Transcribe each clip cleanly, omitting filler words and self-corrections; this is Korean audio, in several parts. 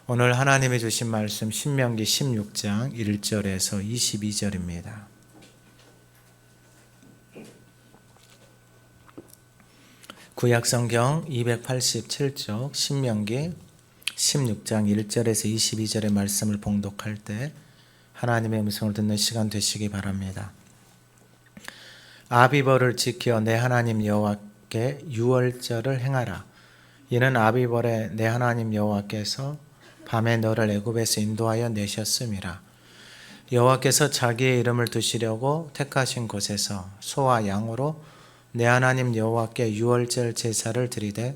오늘 하나님이 주신 말씀 신명기 16장 1절에서 22절입니다. 구약성경 287쪽 신명기 16장 1절에서 22절의 말씀을 봉독할 때 하나님의 음성을 듣는 시간 되시기 바랍니다. 아비벌을 지켜 내 하나님 여호와께 유월절을 행하라. 이는 아비벌에 내 하나님 여호와께서 밤에 너를 애굽에서 인도하여 내셨음이라. 여호와께서 자기의 이름을 두시려고 택하신 곳에서 소와 양으로 내 하나님 여호와께 유월절 제사를 드리되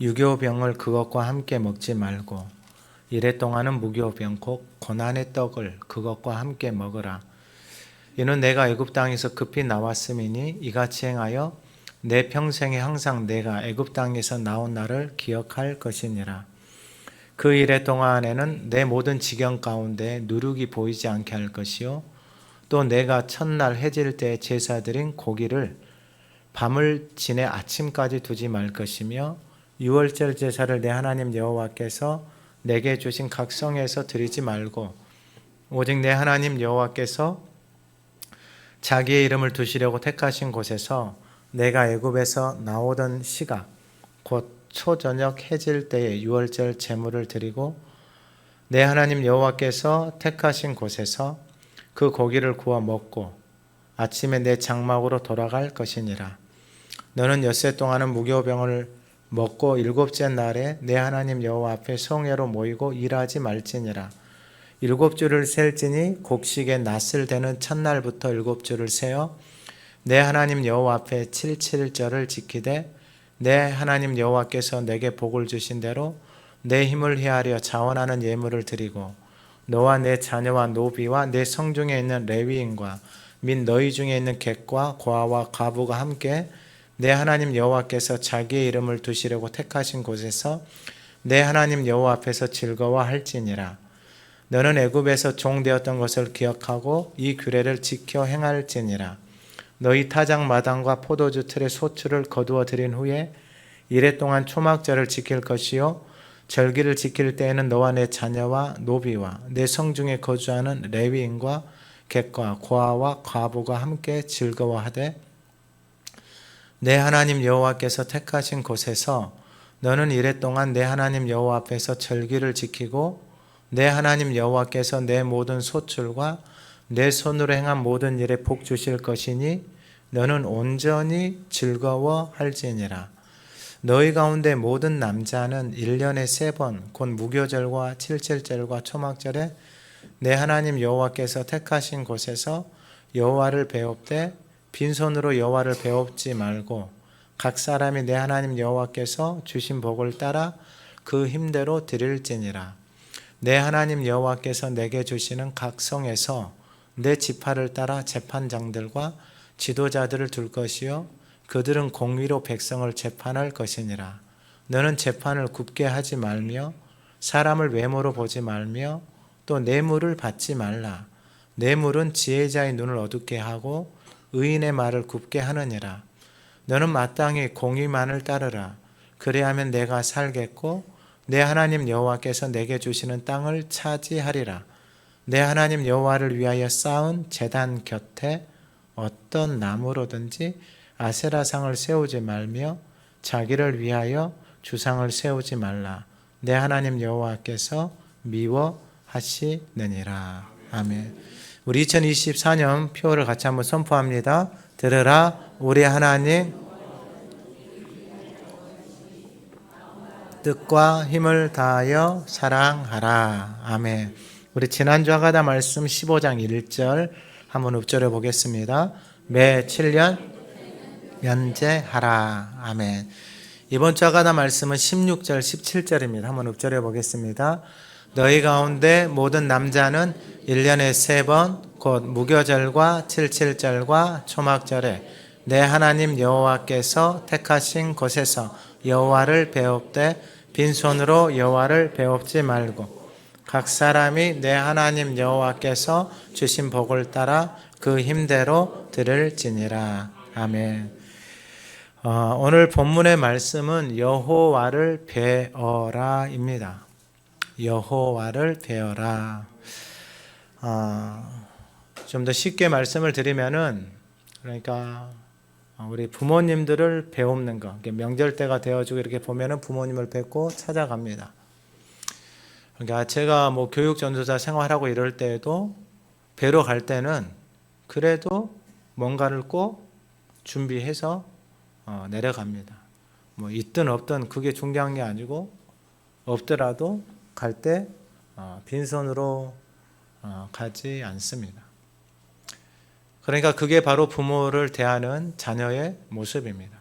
유교병을 그것과 함께 먹지 말고 이래 동안은 무교병 곧 고난의 떡을 그것과 함께 먹으라. 이는 내가 애굽 땅에서 급히 나왔음이니 이같이 행하여 내 평생에 항상 내가 애굽 땅에서 나온 날을 기억할 것이니라. 그 일의 동안에는 내 모든 지경 가운데 누룩이 보이지 않게 할 것이요 또 내가 첫날 해질 때 제사 드린 고기를 밤을 지내 아침까지 두지 말 것이며 유월절 제사를 내 하나님 여호와께서 내게 주신 각 성에서 드리지 말고 오직 내 하나님 여호와께서 자기의 이름을 두시려고 택하신 곳에서 내가 애굽에서 나오던 시각 곧 초저녁 해질 때에 유월절 제물을 드리고 내 하나님 여호와께서 택하신 곳에서 그 고기를 구워 먹고 아침에 내 장막으로 돌아갈 것이니라. 너는 엿새 동안은 무교병을 먹고 일곱째 날에 내 하나님 여호와 앞에 성회로 모이고 일하지 말지니라. 일곱 주를 셀지니 곡식의 낫을 대는 첫날부터 일곱 주를 세어 내 하나님 여호와 앞에 칠칠절을 지키되 내 하나님 여호와께서 내게 복을 주신 대로 내 힘을 헤아려 자원하는 예물을 드리고 너와 내 자녀와 노비와 내 성중에 있는 레위인과 및 너희 중에 있는 객과 고아와 과부가 함께 내 하나님 여호와께서 자기의 이름을 두시려고 택하신 곳에서 내 하나님 여호와 앞에서 즐거워할지니라. 너는 애굽에서 종되었던 것을 기억하고 이 규례를 지켜 행할지니라. 너희 타작 마당과 포도주 틀에 소출을 거두어 드린 후에 이래 동안 초막절을 지킬 것이요 절기를 지킬 때에는 너와 내 자녀와 노비와 내 성중에 거주하는 레위인과 객과 고아와 과부가 함께 즐거워하되 내 하나님 여호와께서 택하신 곳에서 너는 이래 동안 내 하나님 여호와 앞에서 절기를 지키고 내 하나님 여호와께서 내 모든 소출과 내 손으로 행한 모든 일에 복 주실 것이니 너는 온전히 즐거워할지니라. 너희 가운데 모든 남자는 1년에 3번 곧 무교절과 칠칠절과 초막절에 내 하나님 여호와께서 택하신 곳에서 여호와를 배웁되 빈손으로 여호와를 배웁지 말고 각 사람이 내 하나님 여호와께서 주신 복을 따라 그 힘대로 드릴지니라. 내 하나님 여호와께서 내게 주시는 각 성에서 내 지파를 따라 재판장들과 지도자들을 둘 것이요 그들은 공의로 백성을 재판할 것이니라. 너는 재판을 굽게 하지 말며 사람을 외모로 보지 말며 또 뇌물을 받지 말라. 뇌물은 지혜자의 눈을 어둡게 하고 의인의 말을 굽게 하느니라. 너는 마땅히 공의만을 따르라. 그래야면 내가 살겠고 내 하나님 여호와께서 내게 주시는 땅을 차지하리라. 내 하나님 여호와를 위하여 쌓은 제단 곁에 어떤 나무로든지 아세라상을 세우지 말며 자기를 위하여 주상을 세우지 말라. 내 하나님 여호와께서 미워하시느니라. 아멘. 우리 2024년 표를 같이 한번 선포합니다. 들으라 우리 하나님 뜻과 힘을 다하여 사랑하라. 아멘. 우리 지난주 하가다 말씀 15장 1절 한번 읊조려 보겠습니다. 매 7년 면제하라. 아멘. 이번 주 하가다 말씀은 16절 17절입니다. 한번 읊조려 보겠습니다. 너희 가운데 모든 남자는 1년에 3번 곧 무교절과 칠칠절과 초막절에 내 하나님 여호와께서 택하신 곳에서 여호와를 배웁되 빈손으로 여호와를 배웁지 말고 각 사람이 내 하나님 여호와께서 주신 복을 따라 그 힘대로 드릴지니라. 아멘. 오늘 본문의 말씀은 여호와를 배어라입니다. 여호와를 배워라. 좀 더 쉽게 말씀을 드리면은, 그러니까 우리 부모님들을 배우는 거, 명절 때가 되어지고 이렇게 보면은 부모님을 뵙고 찾아갑니다. 그러니까 제가 뭐 교육 전도사 생활하고 이럴 때에도 뵈러 갈 때는 그래도 뭔가를 꼭 준비해서 내려갑니다. 뭐 있든 없든 그게 중요한 게 아니고, 없더라도 갈 때 빈손으로 가지 않습니다. 그러니까 그게 바로 부모를 대하는 자녀의 모습입니다.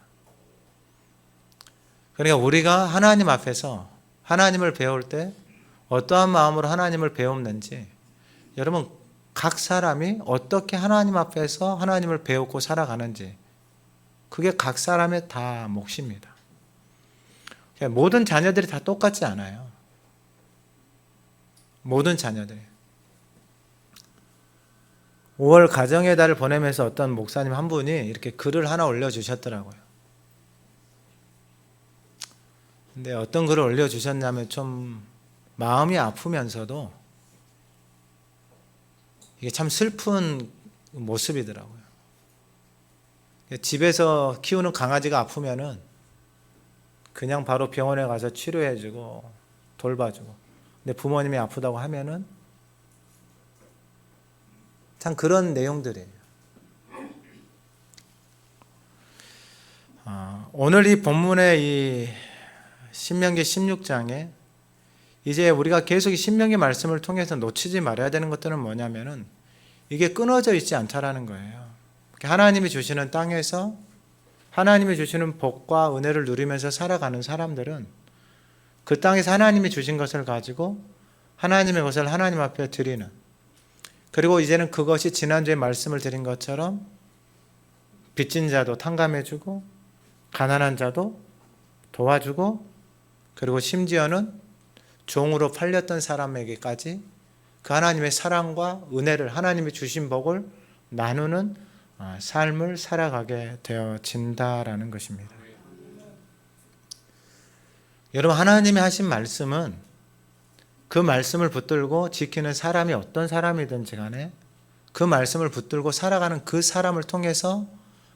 그러니까 우리가 하나님 앞에서 하나님을 배울 때 어떠한 마음으로 하나님을 배웠는지, 여러분 각 사람이 어떻게 하나님 앞에서 하나님을 배우고 살아가는지, 그게 각 사람의 다 몫입니다. 모든 자녀들이 다 똑같지 않아요. 모든 자녀들이. 5월 가정의 달을 보내면서 어떤 목사님 한 분이 이렇게 글을 하나 올려주셨더라고요. 근데 어떤 글을 올려주셨냐면 좀 마음이 아프면서도 이게 참 슬픈 모습이더라고요. 집에서 키우는 강아지가 아프면은 그냥 바로 병원에 가서 치료해주고 돌봐주고, 근데 부모님이 아프다고 하면은 참 그런 내용들이에요. 오늘 이 본문의 이 신명기 16장에 이제 우리가 계속 이 신명기 말씀을 통해서 놓치지 말아야 되는 것들은 뭐냐면은, 이게 끊어져 있지 않다라는 거예요. 하나님이 주시는 땅에서 하나님이 주시는 복과 은혜를 누리면서 살아가는 사람들은 그 땅에서 하나님이 주신 것을 가지고 하나님의 것을 하나님 앞에 드리는, 그리고 이제는 그것이 지난주에 말씀을 드린 것처럼 빚진 자도 탕감해주고 가난한 자도 도와주고, 그리고 심지어는 종으로 팔렸던 사람에게까지 그 하나님의 사랑과 은혜를, 하나님이 주신 복을 나누는 삶을 살아가게 되어진다라는 것입니다. 여러분, 하나님이 하신 말씀은 그 말씀을 붙들고 지키는 사람이 어떤 사람이든지 간에 그 말씀을 붙들고 살아가는 그 사람을 통해서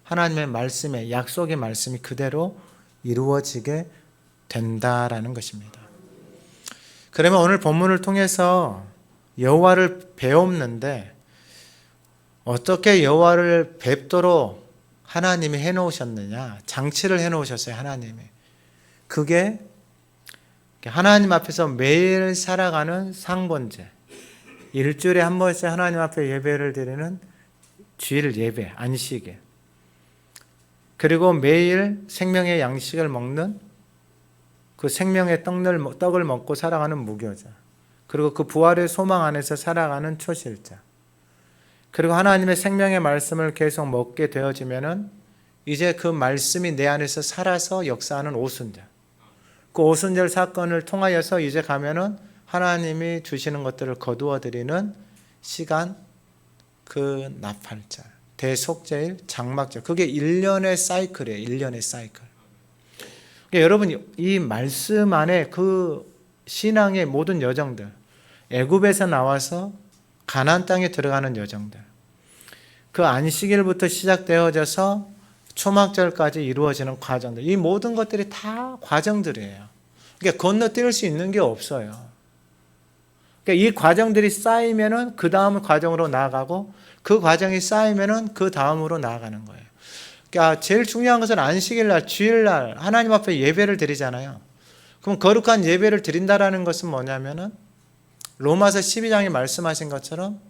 하나님의 말씀의 약속의 말씀이 그대로 이루어지게 된다라는 것입니다. 그러면 오늘 본문을 통해서 여호와를 배웠는데, 어떻게 여호와를 뵙도록 하나님이 해놓으셨느냐, 장치를 해놓으셨어요. 하나님이. 그게 하나님 앞에서 매일 살아가는 상번제, 일주일에 한 번씩 하나님 앞에 예배를 드리는 주일 예배, 안식일, 그리고 매일 생명의 양식을 먹는 그 생명의 떡을 먹고 살아가는 무교자, 그리고 그 부활의 소망 안에서 살아가는 초실자, 그리고 하나님의 생명의 말씀을 계속 먹게 되어지면은 이제 그 말씀이 내 안에서 살아서 역사하는 오순절, 그 오순절 사건을 통하여서 이제 가면은 하나님이 주시는 것들을 거두어 드리는 시간, 그 나팔절, 대속제일, 장막절, 그게 1년의 사이클이에요. 1년의 사이클. 그러니까 여러분, 이 말씀 안에 그 신앙의 모든 여정들, 애굽에서 나와서 가나안 땅에 들어가는 여정들, 그 안식일부터 시작되어져서 초막절까지 이루어지는 과정들, 이 모든 것들이 다 과정들이에요. 그러니까 건너뛸 수 있는 게 없어요. 그러니까 이 과정들이 쌓이면은 그 다음 과정으로 나아가고, 그 과정이 쌓이면은 그 다음으로 나아가는 거예요. 그러니까 제일 중요한 것은 안식일날, 주일날 하나님 앞에 예배를 드리잖아요. 그럼 거룩한 예배를 드린다라는 것은 뭐냐면은 로마서 12장에 말씀하신 것처럼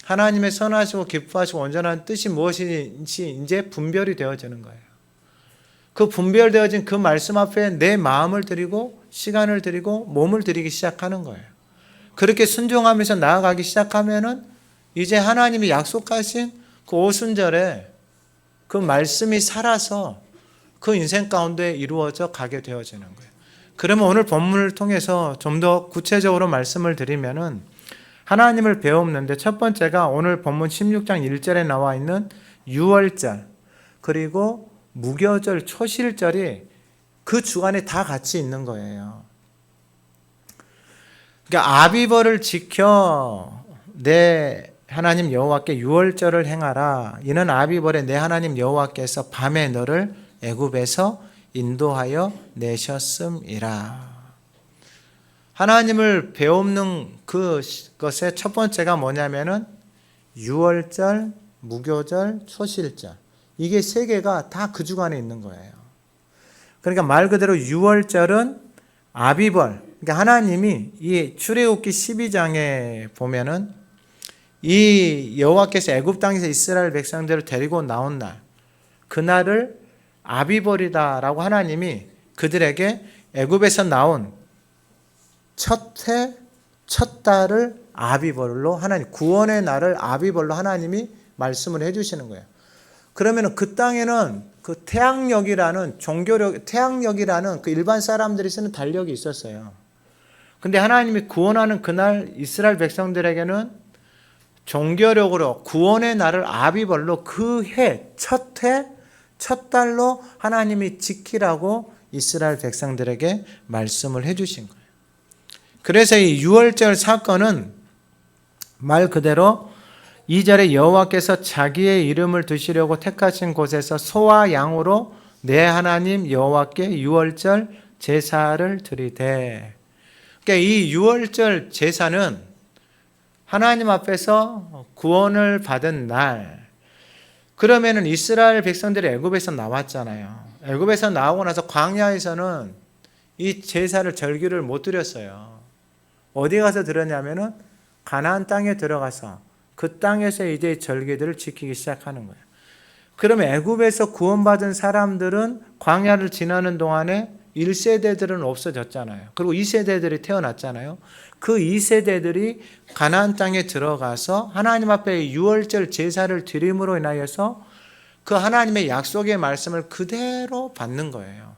하나님의 선하시고 기뻐하시고 온전한 뜻이 무엇인지 이제 분별이 되어지는 거예요. 그 분별되어진 그 말씀 앞에 내 마음을 드리고 시간을 드리고 몸을 드리기 시작하는 거예요. 그렇게 순종하면서 나아가기 시작하면은 이제 하나님이 약속하신 그 오순절에 그 말씀이 살아서 그 인생 가운데 이루어져 가게 되어지는 거예요. 그러면 오늘 본문을 통해서 좀 더 구체적으로 말씀을 드리면은, 하나님을 배웠는데 첫 번째가 오늘 본문 16장 1절에 나와 있는 유월절, 그리고 무교절, 초실절이 그 주간에 다 같이 있는 거예요. 그러니까 아비벌을 지켜 내 하나님 여호와께 유월절을 행하라. 이는 아비벌에 내 하나님 여호와께서 밤에 너를 애굽에서 인도하여 내셨음이라. 하나님을 배우는 그것의 첫 번째가 뭐냐면은 유월절, 무교절, 초실절. 이게 세 개가 다 그 주간에 있는 거예요. 그러니까 말 그대로 유월절은 아비벌. 그러니까 하나님이 이 출애굽기 12장에 보면은 이 여호와께서 애굽 땅에서 이스라엘 백성들을 데리고 나온 날, 그날을 아비벌이다라고 하나님이 그들에게 애굽에서 나온 첫 해, 첫 달을 아비벌로 하나님, 구원의 날을 아비벌로 하나님이 말씀을 해주시는 거예요. 그러면 그 땅에는 그 태양력이라는 종교력, 태양력이라는 그 일반 사람들이 쓰는 달력이 있었어요. 근데 하나님이 구원하는 그날 이스라엘 백성들에게는 종교력으로 구원의 날을 아비벌로 그 해, 첫 달로 하나님이 지키라고 이스라엘 백성들에게 말씀을 해주신 거예요. 그래서 이 유월절 사건은 말 그대로 2절에 여호와께서 자기의 이름을 두시려고 택하신 곳에서 소와 양으로 내 하나님 여호와께 유월절 제사를 드리되. 그러니까 이 유월절 제사는 하나님 앞에서 구원을 받은 날. 그러면은 이스라엘 백성들이 애굽에서 나왔잖아요. 애굽에서 나오고 나서 광야에서는 이 제사를 절기를 못 드렸어요. 어디 가서 드렸냐면은 가나안 땅에 들어가서 그 땅에서 이제 절기들을 지키기 시작하는 거예요. 그러면 애굽에서 구원받은 사람들은 광야를 지나는 동안에 1세대들은 없어졌잖아요. 그리고 2세대들이 태어났잖아요. 그 2세대들이 가나안 땅에 들어가서 하나님 앞에 유월절 제사를 드림으로 인하여서 그 하나님의 약속의 말씀을 그대로 받는 거예요.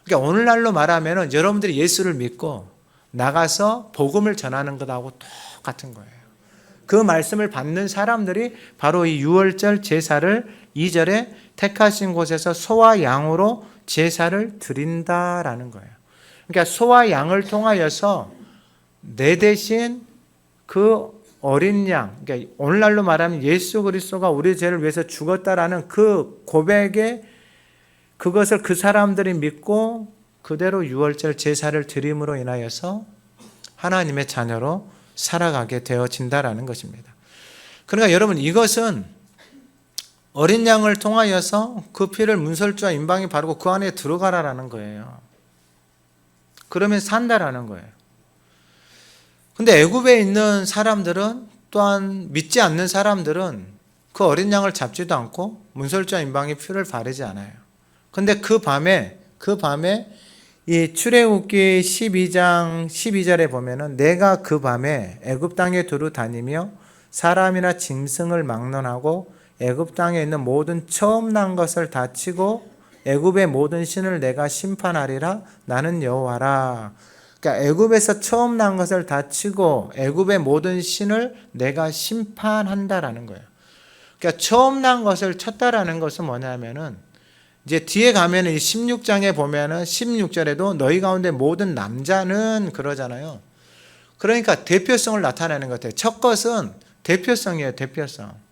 그러니까 오늘날로 말하면 여러분들이 예수를 믿고 나가서 복음을 전하는 것하고 똑같은 거예요. 그 말씀을 받는 사람들이 바로 이 유월절 제사를 2절에 택하신 곳에서 소와 양으로 제사를 드린다라는 거예요. 그러니까 소와 양을 통하여서 내 대신 그 어린 양, 그러니까 오늘날로 말하면 예수 그리스도가 우리 죄를 위해서 죽었다라는 그 고백에 그것을 그 사람들이 믿고 그대로 유월절 제사를 드림으로 인하여서 하나님의 자녀로 살아가게 되어진다라는 것입니다. 그러니까 여러분 이것은 어린 양을 통하여서 그 피를 문설주와 임방이 바르고 그 안에 들어가라라는 거예요. 그러면 산다라는 거예요. 근데 애굽에 있는 사람들은 또한 믿지 않는 사람들은 그 어린 양을 잡지도 않고 문설주와 임방이 피를 바르지 않아요. 근데 그 밤에 이 출애굽기 12장 12절에 보면은 내가 그 밤에 애굽 땅에 두루 다니며 사람이나 짐승을 막론하고 애굽 땅에 있는 모든 처음 난 것을 다 치고 애굽의 모든 신을 내가 심판하리라. 나는 여호와라. 그러니까 애굽에서 처음 난 것을 다 치고 애굽의 모든 신을 내가 심판한다라는 거예요. 그러니까 처음 난 것을 쳤다라는 것은 뭐냐면은 이제 뒤에 가면은 16장에 보면은 16절에도 너희 가운데 모든 남자는 그러잖아요. 그러니까 대표성을 나타내는 것 같아요. 첫 것은 대표성이에요, 대표성.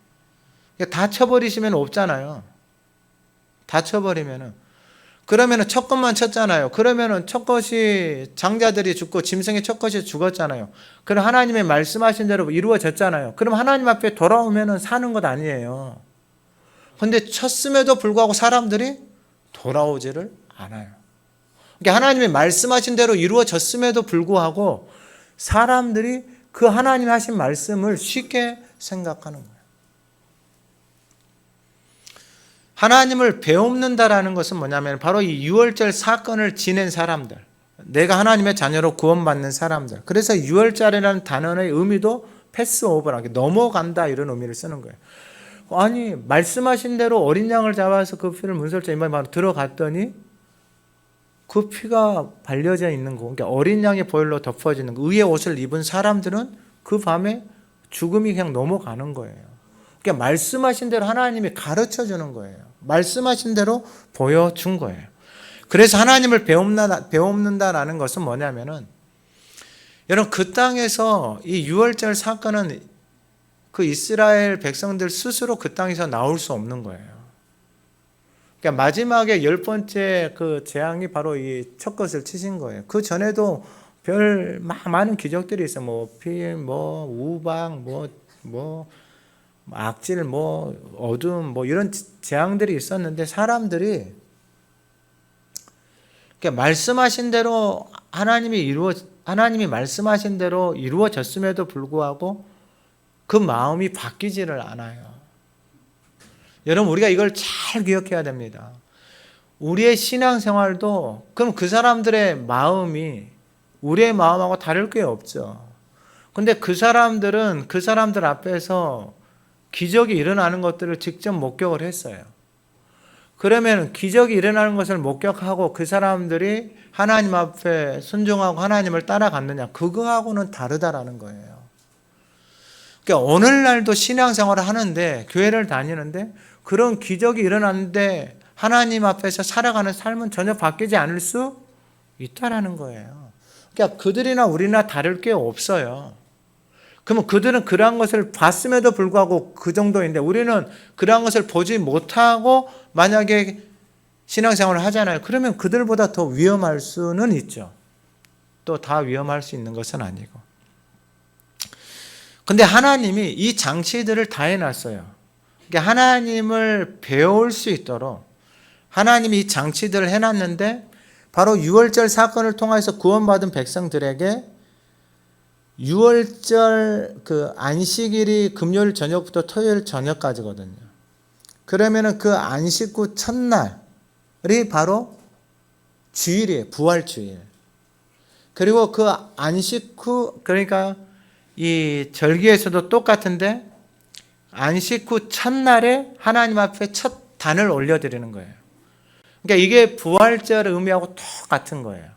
그러니까 다 쳐버리시면 없잖아요. 다 쳐버리면은. 그러면은 첫 것만 쳤잖아요. 그러면은 첫 것이 장자들이 죽고 짐승의 첫 것이 죽었잖아요. 그럼 하나님의 말씀하신 대로 이루어졌잖아요. 그럼 하나님 앞에 돌아오면은 사는 것 아니에요. 근데 쳤음에도 불구하고 사람들이 돌아오지를 않아요. 그러니까 하나님의 말씀하신 대로 이루어졌음에도 불구하고 사람들이 그 하나님이 하신 말씀을 쉽게 생각하는 거예요. 하나님을 배움는다라는 것은 뭐냐면 바로 이 유월절 사건을 지낸 사람들, 내가 하나님의 자녀로 구원받는 사람들. 그래서 유월절이라는 단어의 의미도 패스오버라, 넘어간다 이런 의미를 쓰는 거예요. 아니 말씀하신 대로 어린 양을 잡아서 그 피를 문설주 임방에 바로 들어갔더니 그 피가 발려져 있는 거, 그러니까 어린 양의 보혈로 덮어지는 거, 의의 옷을 입은 사람들은 그 밤에 죽음이 그냥 넘어가는 거예요. 그러니까 말씀하신 대로 하나님이 가르쳐 주는 거예요. 말씀하신 대로 보여준 거예요. 그래서 하나님을 배움는다라는 것은 뭐냐면은 여러분 그 땅에서 이 유월절 사건은 그 이스라엘 백성들 스스로 그 땅에서 나올 수 없는 거예요. 그러니까 마지막에 10번째 그 재앙이 바로 이 첫 것을 치신 거예요. 그 전에도 별 많은 기적들이 있어요. 뭐 필, 뭐 우박, 뭐 악질, 뭐 어둠, 뭐 이런 재앙들이 있었는데 사람들이 그러니까 말씀하신 대로 하나님이 말씀하신 대로 이루어졌음에도 불구하고 그 마음이 바뀌지를 않아요. 여러분 우리가 이걸 잘 기억해야 됩니다. 우리의 신앙생활도 그럼 그 사람들의 마음이 우리의 마음하고 다를 게 없죠. 근데 그 사람들은 그 사람들 앞에서 기적이 일어나는 것들을 직접 목격을 했어요. 그러면 기적이 일어나는 것을 목격하고 그 사람들이 하나님 앞에 순종하고 하나님을 따라갔느냐, 그거하고는 다르다라는 거예요. 그러니까 오늘날도 신앙생활을 하는데, 교회를 다니는데 그런 기적이 일어났는데 하나님 앞에서 살아가는 삶은 전혀 바뀌지 않을 수 있다라는 거예요. 그러니까 그들이나 우리나 다를 게 없어요. 그러면 그들은 그러한 것을 봤음에도 불구하고 그 정도인데 우리는 그러한 것을 보지 못하고 만약에 신앙생활을 하잖아요. 그러면 그들보다 더 위험할 수는 있죠. 또 다 위험할 수 있는 것은 아니고. 근데 하나님이 이 장치들을 다 해놨어요. 그러니까 하나님을 배울 수 있도록 하나님이 이 장치들을 해놨는데 바로 유월절 사건을 통해서 구원받은 백성들에게 유월절 그 안식일이 금요일 저녁부터 토요일 저녁까지거든요. 그러면은 그 안식 후 첫날이 바로 주일이에요. 부활주일. 그리고 그 안식 후, 그러니까 이 절기에서도 똑같은데 안식 후 첫날에 하나님 앞에 첫 단을 올려드리는 거예요. 그러니까 이게 부활절 의미하고 똑같은 거예요.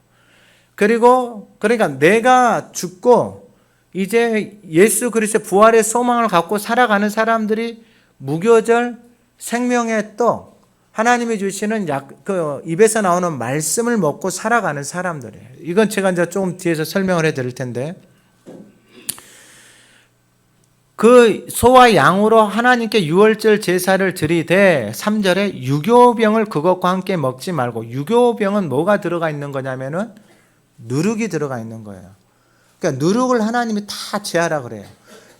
그리고 그러니까 내가 죽고 이제 예수 그리스도의 부활의 소망을 갖고 살아가는 사람들이 무교절 생명의 떡, 하나님이 주시는 그 입에서 나오는 말씀을 먹고 살아가는 사람들이에요. 이건 제가 이제 조금 뒤에서 설명을 해드릴 텐데, 그 소와 양으로 하나님께 유월절 제사를 드리되 3절에 유교병을 그것과 함께 먹지 말고, 유교병은 뭐가 들어가 있는 거냐면은 누룩이 들어가 있는 거예요. 그러니까 누룩을 하나님이 다 제하라 그래요.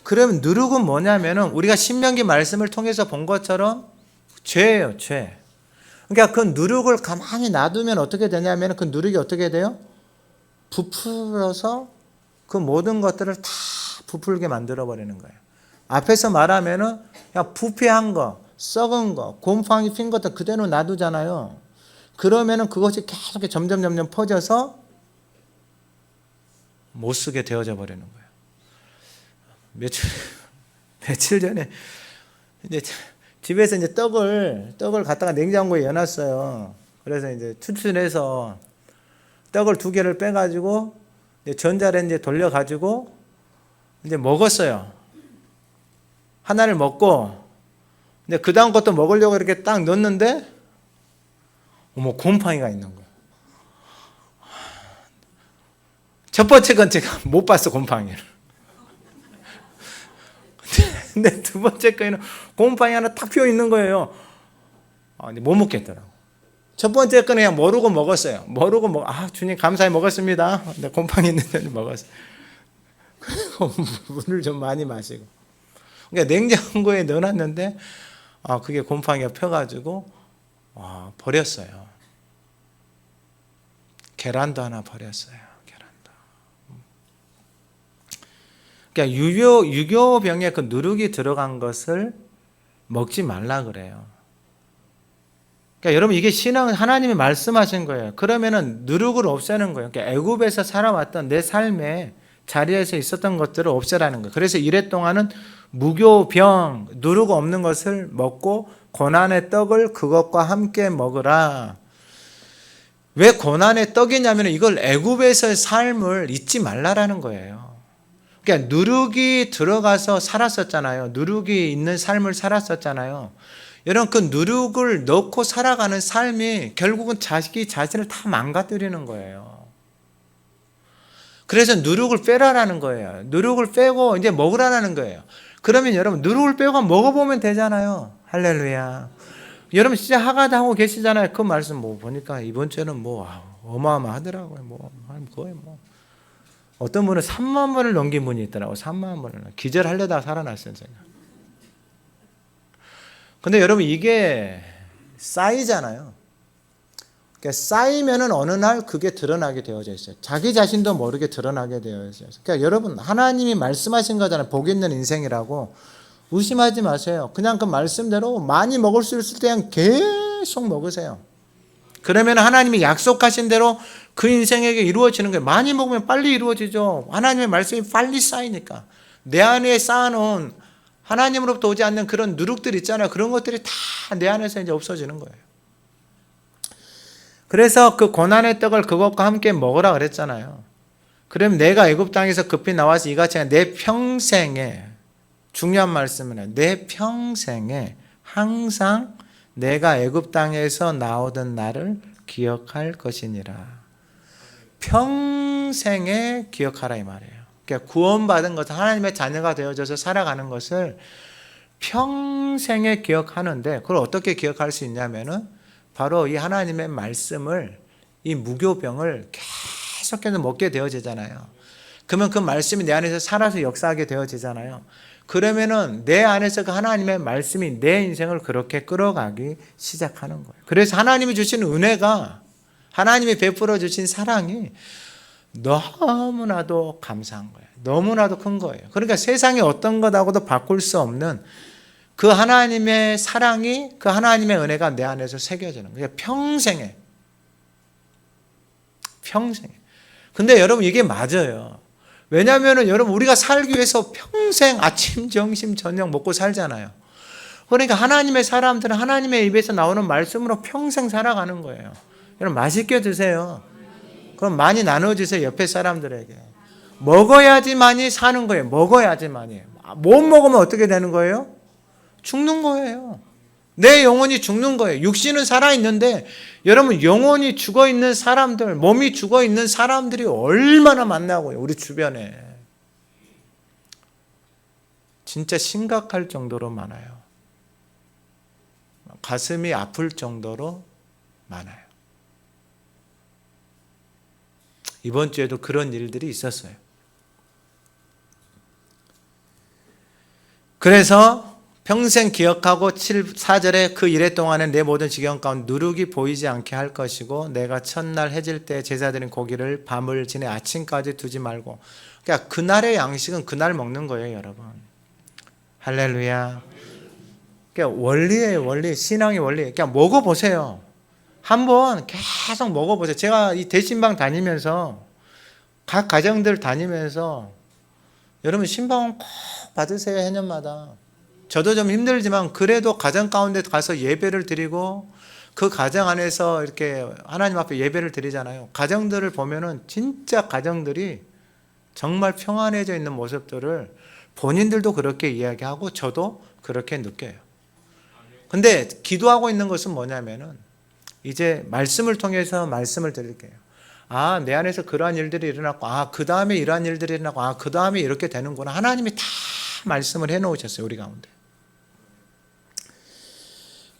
그러면 누룩은 뭐냐면은 우리가 신명기 말씀을 통해서 본 것처럼 죄예요, 죄. 그러니까 그 누룩을 가만히 놔두면 어떻게 되냐면 그 누룩이 어떻게 돼요? 부풀어서 그 모든 것들을 다 부풀게 만들어 버리는 거예요. 앞에서 말하면은 그냥 부패한 거, 썩은 거, 곰팡이 핀 것들 그대로 놔두잖아요. 그러면은 그것이 계속 점점 퍼져서 못 쓰게 되어져 버리는 거예요. 며칠 전에 이제 집에서 이제 떡을 갖다가 냉장고에 넣어놨어요. 그래서 이제 추출해서 떡을 2개를 빼가지고 이제 전자레인지에 돌려가지고 이제 먹었어요. 하나를 먹고 근데 그 다음 것도 먹으려고 이렇게 딱 넣었는데 어머, 곰팡이가 있는 거예요. 첫 번째 건 제가 못 봤어, 곰팡이를. 근데 두 번째 거에는 곰팡이 하나 딱 피어 있는 거예요. 근데 못 먹겠더라고. 첫 번째 거는 그냥 모르고 먹었어요. 주님 감사히 먹었습니다. 근데 곰팡이 있는데 먹었어요. 그리고 물을 좀 많이 마시고. 그러니까 냉장고에 넣어놨는데 그게 곰팡이가 펴가지고 버렸어요. 계란도 하나 버렸어요. 그러니까 유교병에 그 누룩이 들어간 것을 먹지 말라 그래요. 그러니까 여러분 이게 신앙은 하나님이 말씀하신 거예요. 그러면은 누룩을 없애는 거예요. 그러니까 애굽에서 살아왔던 내 삶의 자리에서 있었던 것들을 없애라는 거예요. 그래서 이래 동안은 무교병, 누룩 없는 것을 먹고 고난의 떡을 그것과 함께 먹으라. 왜 고난의 떡이냐면 이걸 애굽에서의 삶을 잊지 말라라는 거예요. 그러니까 누룩이 들어가서 살았었잖아요. 누룩이 있는 삶을 살았었잖아요. 여러분 그 누룩을 넣고 살아가는 삶이 결국은 자기 자신을 다 망가뜨리는 거예요. 그래서 누룩을 빼라라는 거예요. 누룩을 빼고 이제 먹으라는 거예요. 그러면 여러분 누룩을 빼고 먹어보면 되잖아요. 할렐루야. 여러분 진짜 하가다 하고 계시잖아요. 그 말씀 뭐 보니까 이번 주에는 뭐 어마어마하더라고요. 뭐 거의 뭐 어떤 분은 3만 번을 넘긴 분이 있더라고요. 3만 번을 기절하려다가 살아났어요. 제가. 근데 여러분 이게 쌓이잖아요. 그러니까 쌓이면은 어느 날 그게 드러나게 되어져 있어요. 자기 자신도 모르게 드러나게 되어 있어요. 그러니까 여러분 하나님이 말씀하신 거잖아요. 복 있는 인생이라고. 의심하지 마세요. 그냥 그 말씀대로 많이 먹을 수 있을 때 그냥 계속 먹으세요. 그러면 하나님이 약속하신 대로 그 인생에게 이루어지는 거예요. 많이 먹으면 빨리 이루어지죠. 하나님의 말씀이 빨리 쌓이니까. 내 안에 쌓아놓은 하나님으로부터 오지 않는 그런 누룩들 있잖아요. 그런 것들이 다 내 안에서 이제 없어지는 거예요. 그래서 그 고난의 떡을 그것과 함께 먹으라 그랬잖아요. 그럼 내가 애굽 땅에서 급히 나와서 이같이 내 평생에, 중요한 말씀은 내 평생에 항상 내가 애굽 땅에서 나오던 날을 기억할 것이니라. 평생에 기억하라 이 말이에요. 그러니까 구원받은 것, 하나님의 자녀가 되어져서 살아가는 것을 평생에 기억하는데, 그걸 어떻게 기억할 수 있냐면은 바로 이 하나님의 말씀을, 이 무교병을 계속해서 먹게 되어지잖아요. 그러면 그 말씀이 내 안에서 살아서 역사하게 되어지잖아요. 그러면은 내 안에서 그 하나님의 말씀이 내 인생을 그렇게 끌어가기 시작하는 거예요. 그래서 하나님이 주신 은혜가, 하나님이 베풀어 주신 사랑이 너무나도 감사한 거예요. 너무나도 큰 거예요. 그러니까 세상에 어떤 것하고도 바꿀 수 없는 그 하나님의 사랑이, 그 하나님의 은혜가 내 안에서 새겨지는 거예요. 평생에. 근데 여러분 이게 맞아요. 왜냐하면 여러분 우리가 살기 위해서 평생 아침, 점심, 저녁 먹고 살잖아요. 그러니까 하나님의 사람들은 하나님의 입에서 나오는 말씀으로 평생 살아가는 거예요. 여러분 맛있게 드세요. 그럼 많이 나눠주세요. 옆에 사람들에게. 먹어야지만이 사는 거예요. 먹어야지만이. 못 먹으면 어떻게 되는 거예요? 죽는 거예요. 내 영혼이 죽는 거예요. 육신은 살아있는데 여러분 영혼이 죽어있는 사람들, 몸이 죽어있는 사람들이 얼마나 많나고요. 우리 주변에. 진짜 심각할 정도로 많아요. 가슴이 아플 정도로 많아요. 이번 주에도 그런 일들이 있었어요. 그래서 평생 기억하고 4절에 그 이래 동안에 내 모든 지경 가운데 누룩이 보이지 않게 할 것이고 내가 첫날 해질 때 제사드린 고기를 밤을 지내 아침까지 두지 말고. 그러니까 그날의 양식은 그날 먹는 거예요, 여러분. 할렐루야. 그러니까 원리예요, 원리. 신앙의 원리. 그러니까 먹어보세요. 한번 계속 먹어보세요. 제가 이 대신방 다니면서 각 가정들 다니면서 여러분 신방은 꼭 받으세요, 해년마다. 저도 좀 힘들지만 그래도 가정 가운데 가서 예배를 드리고 그 가정 안에서 이렇게 하나님 앞에 예배를 드리잖아요. 가정들을 보면은 진짜 가정들이 정말 평안해져 있는 모습들을 본인들도 그렇게 이야기하고 저도 그렇게 느껴요. 근데 기도하고 있는 것은 뭐냐면은 이제 말씀을 통해서 말씀을 드릴게요. 아, 내 안에서 그러한 일들이 일어났고, 아, 그 다음에 이러한 일들이 일어났고, 아, 그 다음에 이렇게 되는구나. 하나님이 다 말씀을 해놓으셨어요, 우리 가운데.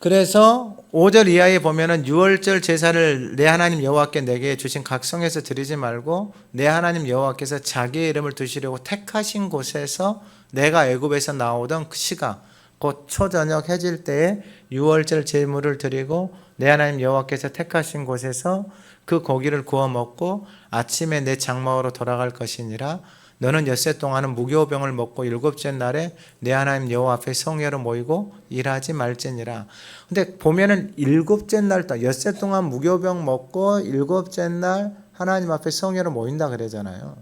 그래서 5절 이하에 보면은 유월절 제사를 내 하나님 여호와께 내게 주신 각 성에서 드리지 말고 내 하나님 여호와께서 자기의 이름을 두시려고 택하신 곳에서 내가 애굽에서 나오던 그 시각 곧 초저녁 해질 때에 유월절 제물을 드리고 내 하나님 여호와께서 택하신 곳에서 그 고기를 구워 먹고 아침에 내 장막으로 돌아갈 것이니라. 너는 엿새 동안은 무교병을 먹고 일곱째 날에 내 하나님 여호와 앞에 성회로 모이고 일하지 말지니라. 근데 보면은 일곱째 날, 엿새 동안 무교병 먹고 일곱째 날 하나님 앞에 성회로 모인다 그러잖아요.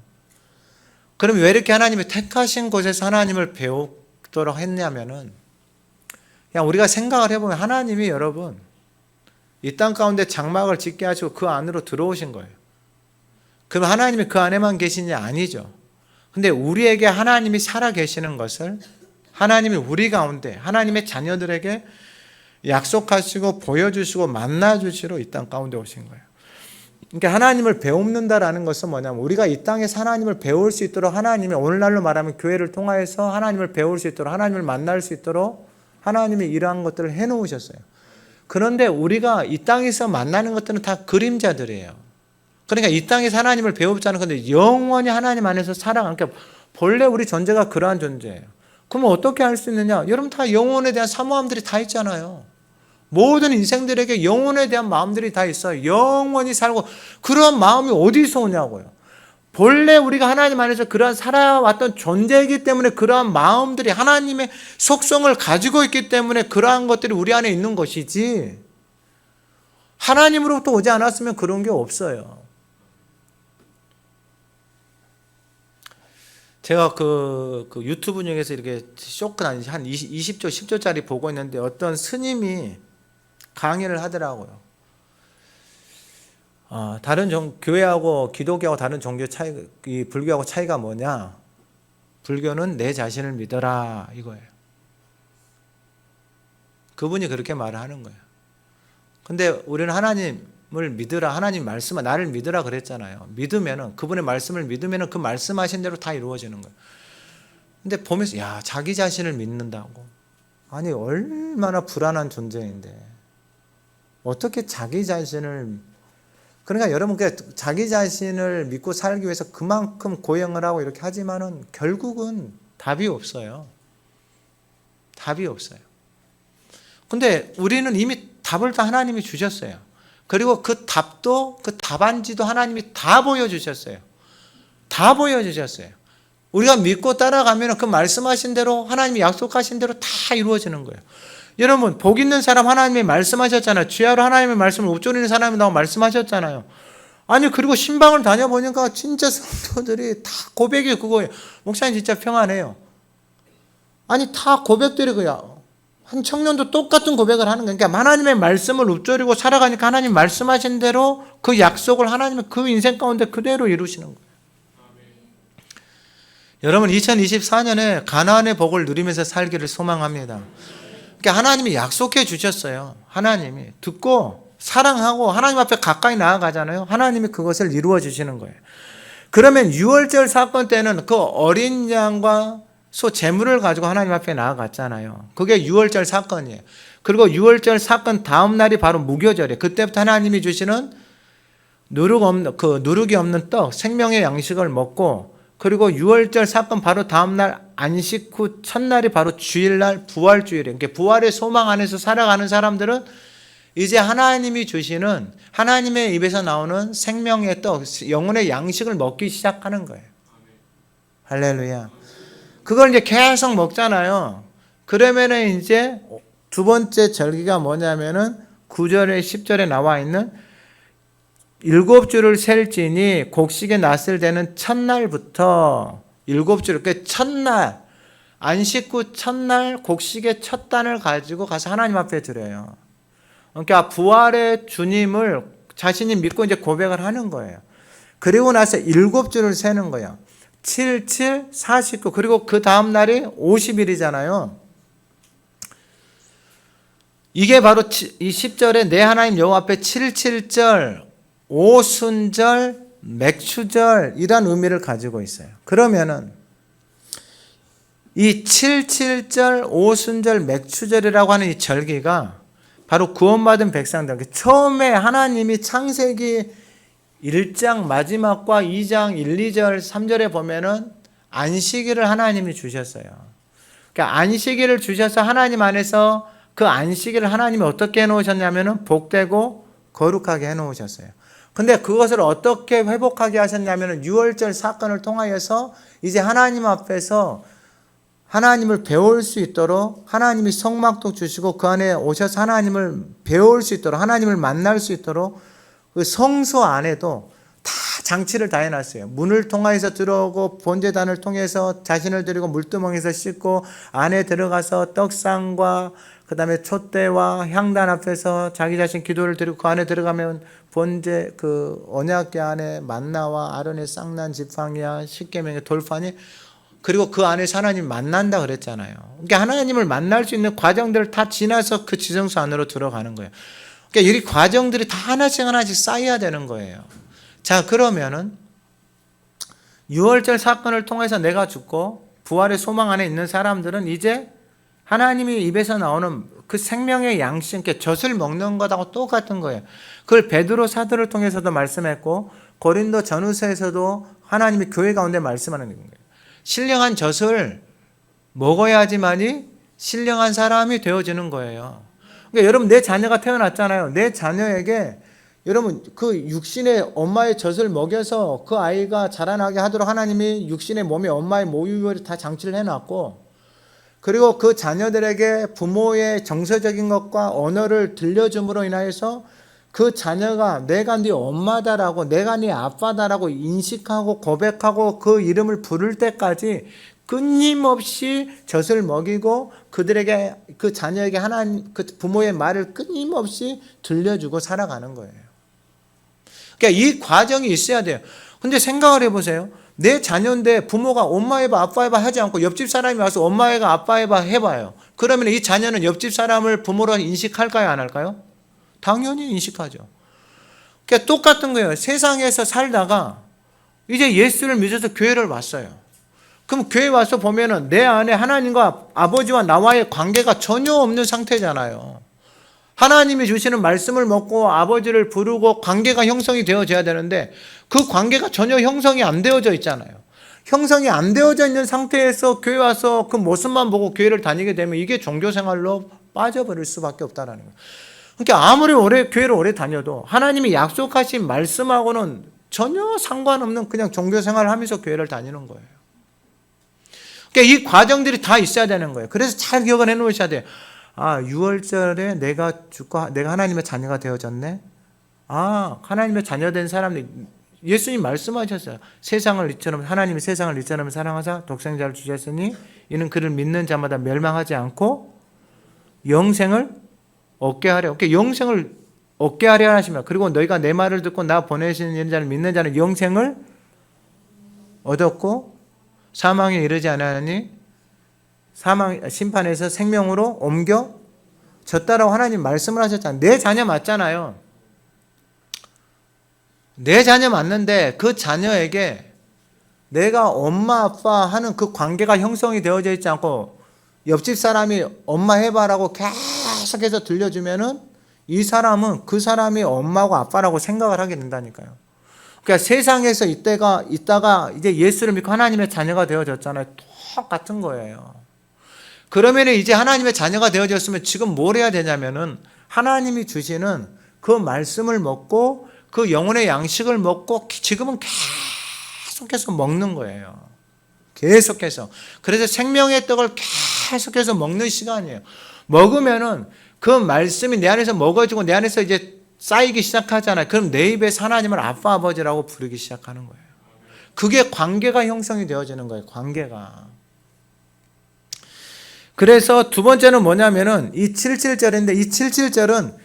그럼 왜 이렇게 하나님이 택하신 곳에서 하나님을 배우도록 했냐면은 그냥 우리가 생각을 해보면 하나님이 여러분 이 땅 가운데 장막을 짓게 하시고 그 안으로 들어오신 거예요. 그럼 하나님이 그 안에만 계시냐? 아니죠. 근데 우리에게 하나님이 살아 계시는 것을 하나님이 우리 가운데 하나님의 자녀들에게 약속하시고 보여주시고 만나주시러 이 땅 가운데 오신 거예요. 그러니까 하나님을 배웁는다라는 것은 뭐냐면 우리가 이 땅에서 하나님을 배울 수 있도록 하나님이 오늘날로 말하면 교회를 통하여서 하나님을 배울 수 있도록 하나님을 만날 수 있도록 하나님이 이러한 것들을 해놓으셨어요. 그런데 우리가 이 땅에서 만나는 것들은 다 그림자들이에요. 그러니까 이 땅에서 하나님을 배우자는 건데 영원히 하나님 안에서 살아가는, 그러니까 본래 우리 존재가 그러한 존재예요. 그러면 어떻게 할 수 있느냐? 여러분 다 영혼에 대한 사모함들이 다 있잖아요. 모든 인생들에게 영혼에 대한 마음들이 다 있어요. 영원히 살고 그런 마음이 어디서 오냐고요. 본래 우리가 하나님 안에서 그러한 살아왔던 존재이기 때문에 그러한 마음들이 하나님의 속성을 가지고 있기 때문에 그러한 것들이 우리 안에 있는 것이지 하나님으로부터 오지 않았으면 그런 게 없어요. 제가 그 유튜브 중에서 이렇게 쇼크난 한 20조, 10조짜리 보고 있는데 어떤 스님이 강의를 하더라고요. 다른 교회하고 기독교하고 다른 종교 차이, 이 불교하고 차이가 뭐냐? 불교는 내 자신을 믿어라 이거예요. 그분이 그렇게 말을 하는 거예요. 근데 우리는 하나님을 믿으라, 하나님 말씀, 나를 믿으라 그랬잖아요. 믿으면은, 그분의 말씀을 믿으면은 그 말씀하신 대로 다 이루어지는 거예요. 근데 보면서, 야, 자기 자신을 믿는다고. 아니, 얼마나 불안한 존재인데. 어떻게 자기 자신을, 그러니까 여러분, 자기 자신을 믿고 살기 위해서 그만큼 고행을 하고 이렇게 하지만은 결국은 답이 없어요. 답이 없어요. 근데 우리는 이미 답을 다 하나님이 주셨어요. 그리고 그 답도, 그 답안지도 하나님이 다 보여주셨어요. 다 보여주셨어요. 우리가 믿고 따라가면 그 말씀하신 대로, 하나님이 약속하신 대로 다 이루어지는 거예요. 여러분, 복 있는 사람 하나님이 말씀하셨잖아요. 주야로 하나님의 말씀을 읊조리는 사람이라고 말씀하셨잖아요. 아니, 그리고 신방을 다녀보니까 진짜 성도들이 다 고백이 그거예요. 목사님 진짜 평안해요. 아니, 다 고백들이 그야. 한 청년도 똑같은 고백을 하는 거예요. 그러니까 하나님의 말씀을 읊조리고 살아가니까 하나님 말씀하신 대로 그 약속을 하나님은 그 인생 가운데 그대로 이루시는 거예요. 여러분 2024년에 가나안의 복을 누리면서 살기를 소망합니다. 그러니까 하나님이 약속해 주셨어요. 하나님이 듣고 사랑하고 하나님 앞에 가까이 나아가잖아요. 하나님이 그것을 이루어 주시는 거예요. 그러면 유월절 사건 때는 그 어린 양과 소 제물을 가지고 하나님 앞에 나아갔잖아요. 그게 유월절 사건이에요. 그리고 유월절 사건 다음 날이 바로 무교절이에요. 그때부터 하나님이 주시는 누룩이 없는 떡, 생명의 양식을 먹고, 그리고 유월절 사건 바로 다음 날 안식 후 첫날이 바로 주일날 부활주일이에요. 그러니까 부활의 소망 안에서 살아가는 사람들은 이제 하나님이 주시는, 하나님의 입에서 나오는 생명의 떡, 영혼의 양식을 먹기 시작하는 거예요. 할렐루야. 그걸 이제 계속 먹잖아요. 그러면은 이제 두 번째 절기가 뭐냐면은 9절에 10절에 나와 있는 7주를 셀지니 곡식의 낫을 대는 첫날부터 7주를, 그 첫날, 안식 후 첫날 곡식의 첫 단을 가지고 가서 하나님 앞에 드려요. 그러니까 부활의 주님을 자신이 믿고 이제 고백을 하는 거예요. 그리고 나서 7주를 세는 거예요. 7, 7, 49, 그리고 그 다음 날이 50일이잖아요. 이게 바로 이 10절에 내 하나님 여호와 앞에 7.7절, 오순절, 맥추절 이런 의미를 가지고 있어요. 그러면은 이 7.7절, 오순절, 맥추절이라고 하는 이 절기가 바로 구원받은 백성들, 처음에 하나님이 창세기 1장 마지막과 2장 1, 2절, 3절에 보면은 안식일을 하나님이 주셨어요. 그러니까 안식일을 주셔서 하나님 안에서 그 안식일을 하나님이 어떻게 해놓으셨냐면은 복되고 거룩하게 해놓으셨어요. 근데 그것을 어떻게 회복하게 하셨냐면은 유월절 사건을 통하여서 이제 하나님 앞에서 하나님을 배울 수 있도록 하나님이 성막도 주시고 그 안에 오셔서 하나님을 배울 수 있도록 하나님을 만날 수 있도록 그 성소 안에도 다 장치를 다 해놨어요. 문을 통해서 들어오고 번제단을 통해서 자신을 드리고 물두멍에서 씻고 안에 들어가서 떡상과 그 다음에 촛대와 향단 앞에서 자기 자신 기도를 드리고 그 안에 들어가면 번제 그 언약궤 안에 만나와 아론의 쌍난 지팡이와 십계명의 돌판이, 그리고 그 안에서 하나님 만난다 그랬잖아요. 그러니까 하나님을 만날 수 있는 과정들을 다 지나서 그 지성소 안으로 들어가는 거예요. 그러니까 이 과정들이 다 하나씩 하나씩 쌓여야 되는 거예요. 자, 그러면은 유월절 사건을 통해서 내가 죽고 부활의 소망 안에 있는 사람들은 이제 하나님이 입에서 나오는 그 생명의 양식, 젖을 먹는 것하고 똑같은 거예요. 그걸 베드로 사도를 통해서도 말씀했고 고린도 전후서에서도 하나님이 교회 가운데 말씀하는 거예요. 신령한 젖을 먹어야지만이 신령한 사람이 되어지는 거예요. 그러니까 여러분, 내 자녀가 태어났잖아요. 내 자녀에게 여러분 그 육신의 엄마의 젖을 먹여서 그 아이가 자라나게 하도록 하나님이 육신의 몸에 엄마의 모유를 다 장치를 해놨고, 그리고 그 자녀들에게 부모의 정서적인 것과 언어를 들려줌으로 인하여서 그 자녀가 내가 네 엄마다라고, 내가 네 아빠다라고 인식하고 고백하고 그 이름을 부를 때까지 끊임없이 젖을 먹이고 그들에게, 그 자녀에게 하나님, 그 부모의 말을 끊임없이 들려주고 살아가는 거예요. 그러니까 이 과정이 있어야 돼요. 근데 생각을 해보세요. 내 자녀인데 부모가 엄마 해봐 아빠 해봐 하지 않고 옆집 사람이 와서 엄마 해봐 아빠 해봐 해봐요. 그러면 이 자녀는 옆집 사람을 부모로 인식할까요, 안 할까요? 당연히 인식하죠. 그러니까 똑같은 거예요. 세상에서 살다가 이제 예수를 믿어서 교회를 왔어요. 그럼 교회 와서 보면은 내 안에 하나님과 아버지와 나와의 관계가 전혀 없는 상태잖아요. 하나님이 주시는 말씀을 먹고 아버지를 부르고 관계가 형성이 되어져야 되는데 그 관계가 전혀 형성이 안 되어져 있잖아요. 형성이 안 되어져 있는 상태에서 교회 와서 그 모습만 보고 교회를 다니게 되면 이게 종교생활로 빠져버릴 수밖에 없다는 거예요. 그러니까 아무리 교회를 오래 다녀도 하나님이 약속하신 말씀하고는 전혀 상관없는 그냥 종교생활을 하면서 교회를 다니는 거예요. 그러니까 이 과정들이 다 있어야 되는 거예요. 그래서 잘 기억을 해놓으셔야 돼요. 아, 6월절에 내가 죽고 내가 하나님의 자녀가 되어졌네. 아, 하나님의 자녀 된 사람들, 예수님 말씀하셨어요. 세상을 이처럼, 하나님이 세상을 이처럼 사랑하사 독생자를 주셨으니 이는 그를 믿는 자마다 멸망하지 않고 영생을 얻게 하려. 영생을 얻게 하려 하시며, 그리고 너희가 내 말을 듣고 나 보내시는 자를 믿는 자는 영생을 얻었고 사망에 이르지 않으니 심판에서 생명으로 옮겨졌다라고 하나님 말씀을 하셨잖아요. 내 자녀 맞잖아요. 내 자녀 맞는데 그 자녀에게 내가 엄마 아빠 하는 그 관계가 형성이 되어져 있지 않고 옆집 사람이 엄마 해봐라고 계속해서 들려주면은 이 사람은 그 사람이 엄마고 아빠라고 생각을 하게 된다니까요. 그러니까 세상에서 있다가 이제 예수를 믿고 하나님의 자녀가 되어졌잖아요. 똑같은 거예요. 그러면 이제 하나님의 자녀가 되어졌으면 지금 뭘 해야 되냐면은 하나님이 주시는 그 말씀을 먹고 그 영혼의 양식을 먹고 지금은 계속해서 먹는 거예요. 계속해서. 그래서 생명의 떡을 계속해서 먹는 시간이에요. 먹으면은 그 말씀이 내 안에서 먹어지고 내 안에서 이제 쌓이기 시작하잖아요. 그럼 내 입에서 하나님을 아빠 아버지라고 부르기 시작하는 거예요. 그게 관계가 형성이 되어지는 거예요. 관계가. 그래서 두 번째는 뭐냐면은 이 77절인데, 이 77절은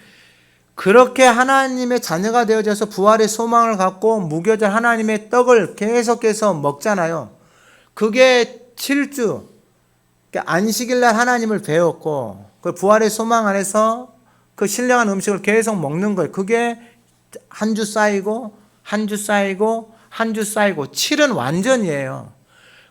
그렇게 하나님의 자녀가 되어져서 부활의 소망을 갖고 무교절 하나님의 떡을 계속해서 먹잖아요. 그게 7주 안식일날 하나님을 배웠고 그 부활의 소망 안에서 그 신령한 음식을 계속 먹는 거예요. 그게 한 주 쌓이고 한 주 쌓이고 한 주 쌓이고 7은 완전이에요.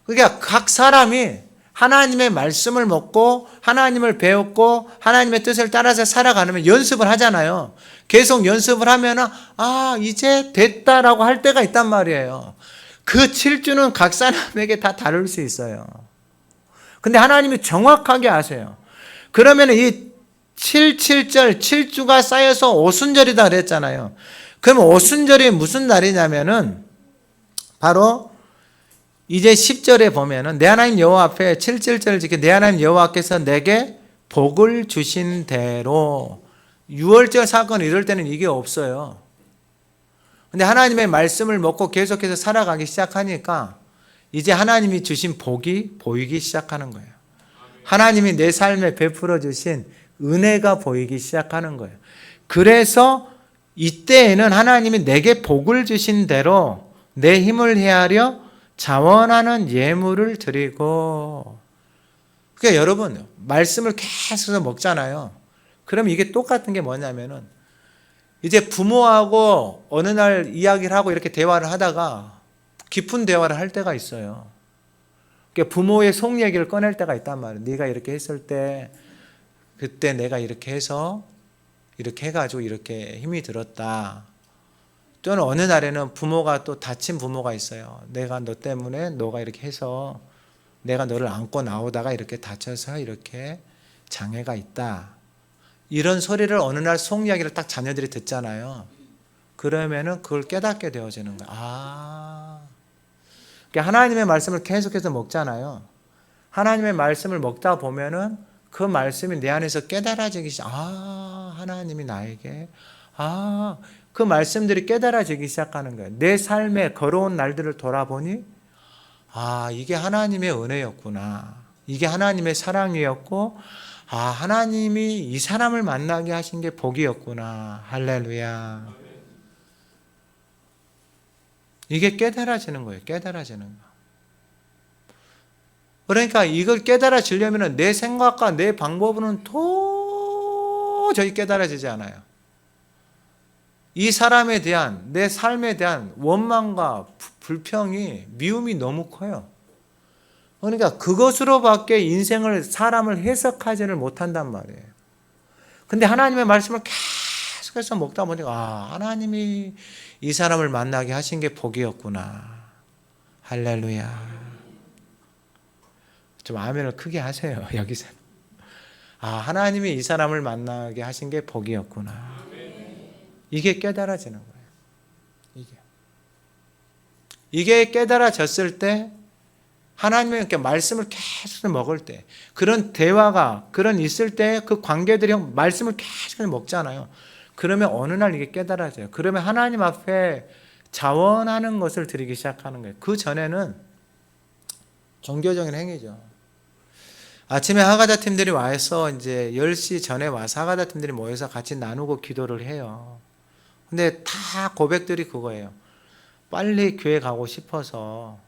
그러니까 각 사람이 하나님의 말씀을 먹고 하나님을 배웠고 하나님의 뜻을 따라서 살아가면 연습을 하잖아요. 계속 연습을 하면은 이제 됐다라고 할 때가 있단 말이에요. 그 7주는 각 사람에게 다 다를 수 있어요. 근데 하나님이 정확하게 아세요. 그러면 이 77절 7주가 쌓여서 오순절이다 그랬잖아요. 그럼 오순절이 무슨 날이냐면은 바로 이제 10절에 보면은 내 하나님 여호와 앞에 77절을 지켜 내 하나님 여호와께서 내게 복을 주신 대로 6월절 사건 이럴 때는 이게 없어요. 근데 하나님의 말씀을 먹고 계속해서 살아가기 시작하니까 이제 하나님이 주신 복이 보이기 시작하는 거예요. 하나님이 내 삶에 베풀어 주신 은혜가 보이기 시작하는 거예요. 그래서 이때에는 하나님이 내게 복을 주신 대로 내 힘을 헤아려 자원하는 예물을 드리고. 그러니까 여러분 말씀을 계속 먹잖아요. 그럼 이게 똑같은 게 뭐냐면은 이제 부모하고 어느 날 이야기를 하고 이렇게 대화를 하다가 깊은 대화를 할 때가 있어요. 그러니까 부모의 속 얘기를 꺼낼 때가 있단 말이에요. 네가 이렇게 했을 때 그때 내가 이렇게 해서 이렇게 해가지고 이렇게 힘이 들었다. 또는 어느 날에는 부모가 또 다친 부모가 있어요. 내가 너 때문에 너가 이렇게 해서 내가 너를 안고 나오다가 이렇게 다쳐서 이렇게 장애가 있다. 이런 소리를 어느 날 속 이야기를 딱 자녀들이 듣잖아요. 그러면은 그걸 깨닫게 되어지는 거예요. 그러니까 하나님의 말씀을 계속해서 먹잖아요. 하나님의 말씀을 먹다 보면은 그 말씀이 내 안에서 깨달아지기 시작. 하나님이 나에게 그 말씀들이 깨달아지기 시작하는 거예요. 내 삶의 걸어온 날들을 돌아보니 이게 하나님의 은혜였구나. 이게 하나님의 사랑이었고 하나님이 이 사람을 만나게 하신 게 복이었구나. 할렐루야. 이게 깨달아지는 거예요. 깨달아지는 거. 그러니까 이걸 깨달아지려면 내 생각과 내 방법으로는 도저히 깨달아지지 않아요. 이 사람에 대한, 내 삶에 대한 원망과 불평이, 미움이 너무 커요. 그러니까 그것으로밖에 인생을, 사람을 해석하지를 못한단 말이에요. 근데 하나님의 말씀을 계속해서 먹다 보니까 하나님이 이 사람을 만나게 하신 게 복이었구나. 할렐루야. 좀 아멘을 크게 하세요. 여기서. 하나님이 이 사람을 만나게 하신 게 복이었구나. 이게 깨달아지는 거예요. 이게 깨달아졌을 때 하나님의 이렇게 말씀을 계속 먹을 때, 그런 대화가, 그런 있을 때 그 관계들이 말씀을 계속 먹잖아요. 그러면 어느 날 이게 깨달아져요. 그러면 하나님 앞에 자원하는 것을 드리기 시작하는 거예요. 그 전에는 종교적인 행위죠. 아침에 하가다 팀들이 와서 이제 10시 전에 와서 하가다 팀들이 모여서 같이 나누고 기도를 해요. 근데 다 고백들이 그거예요. 빨리 교회 가고 싶어서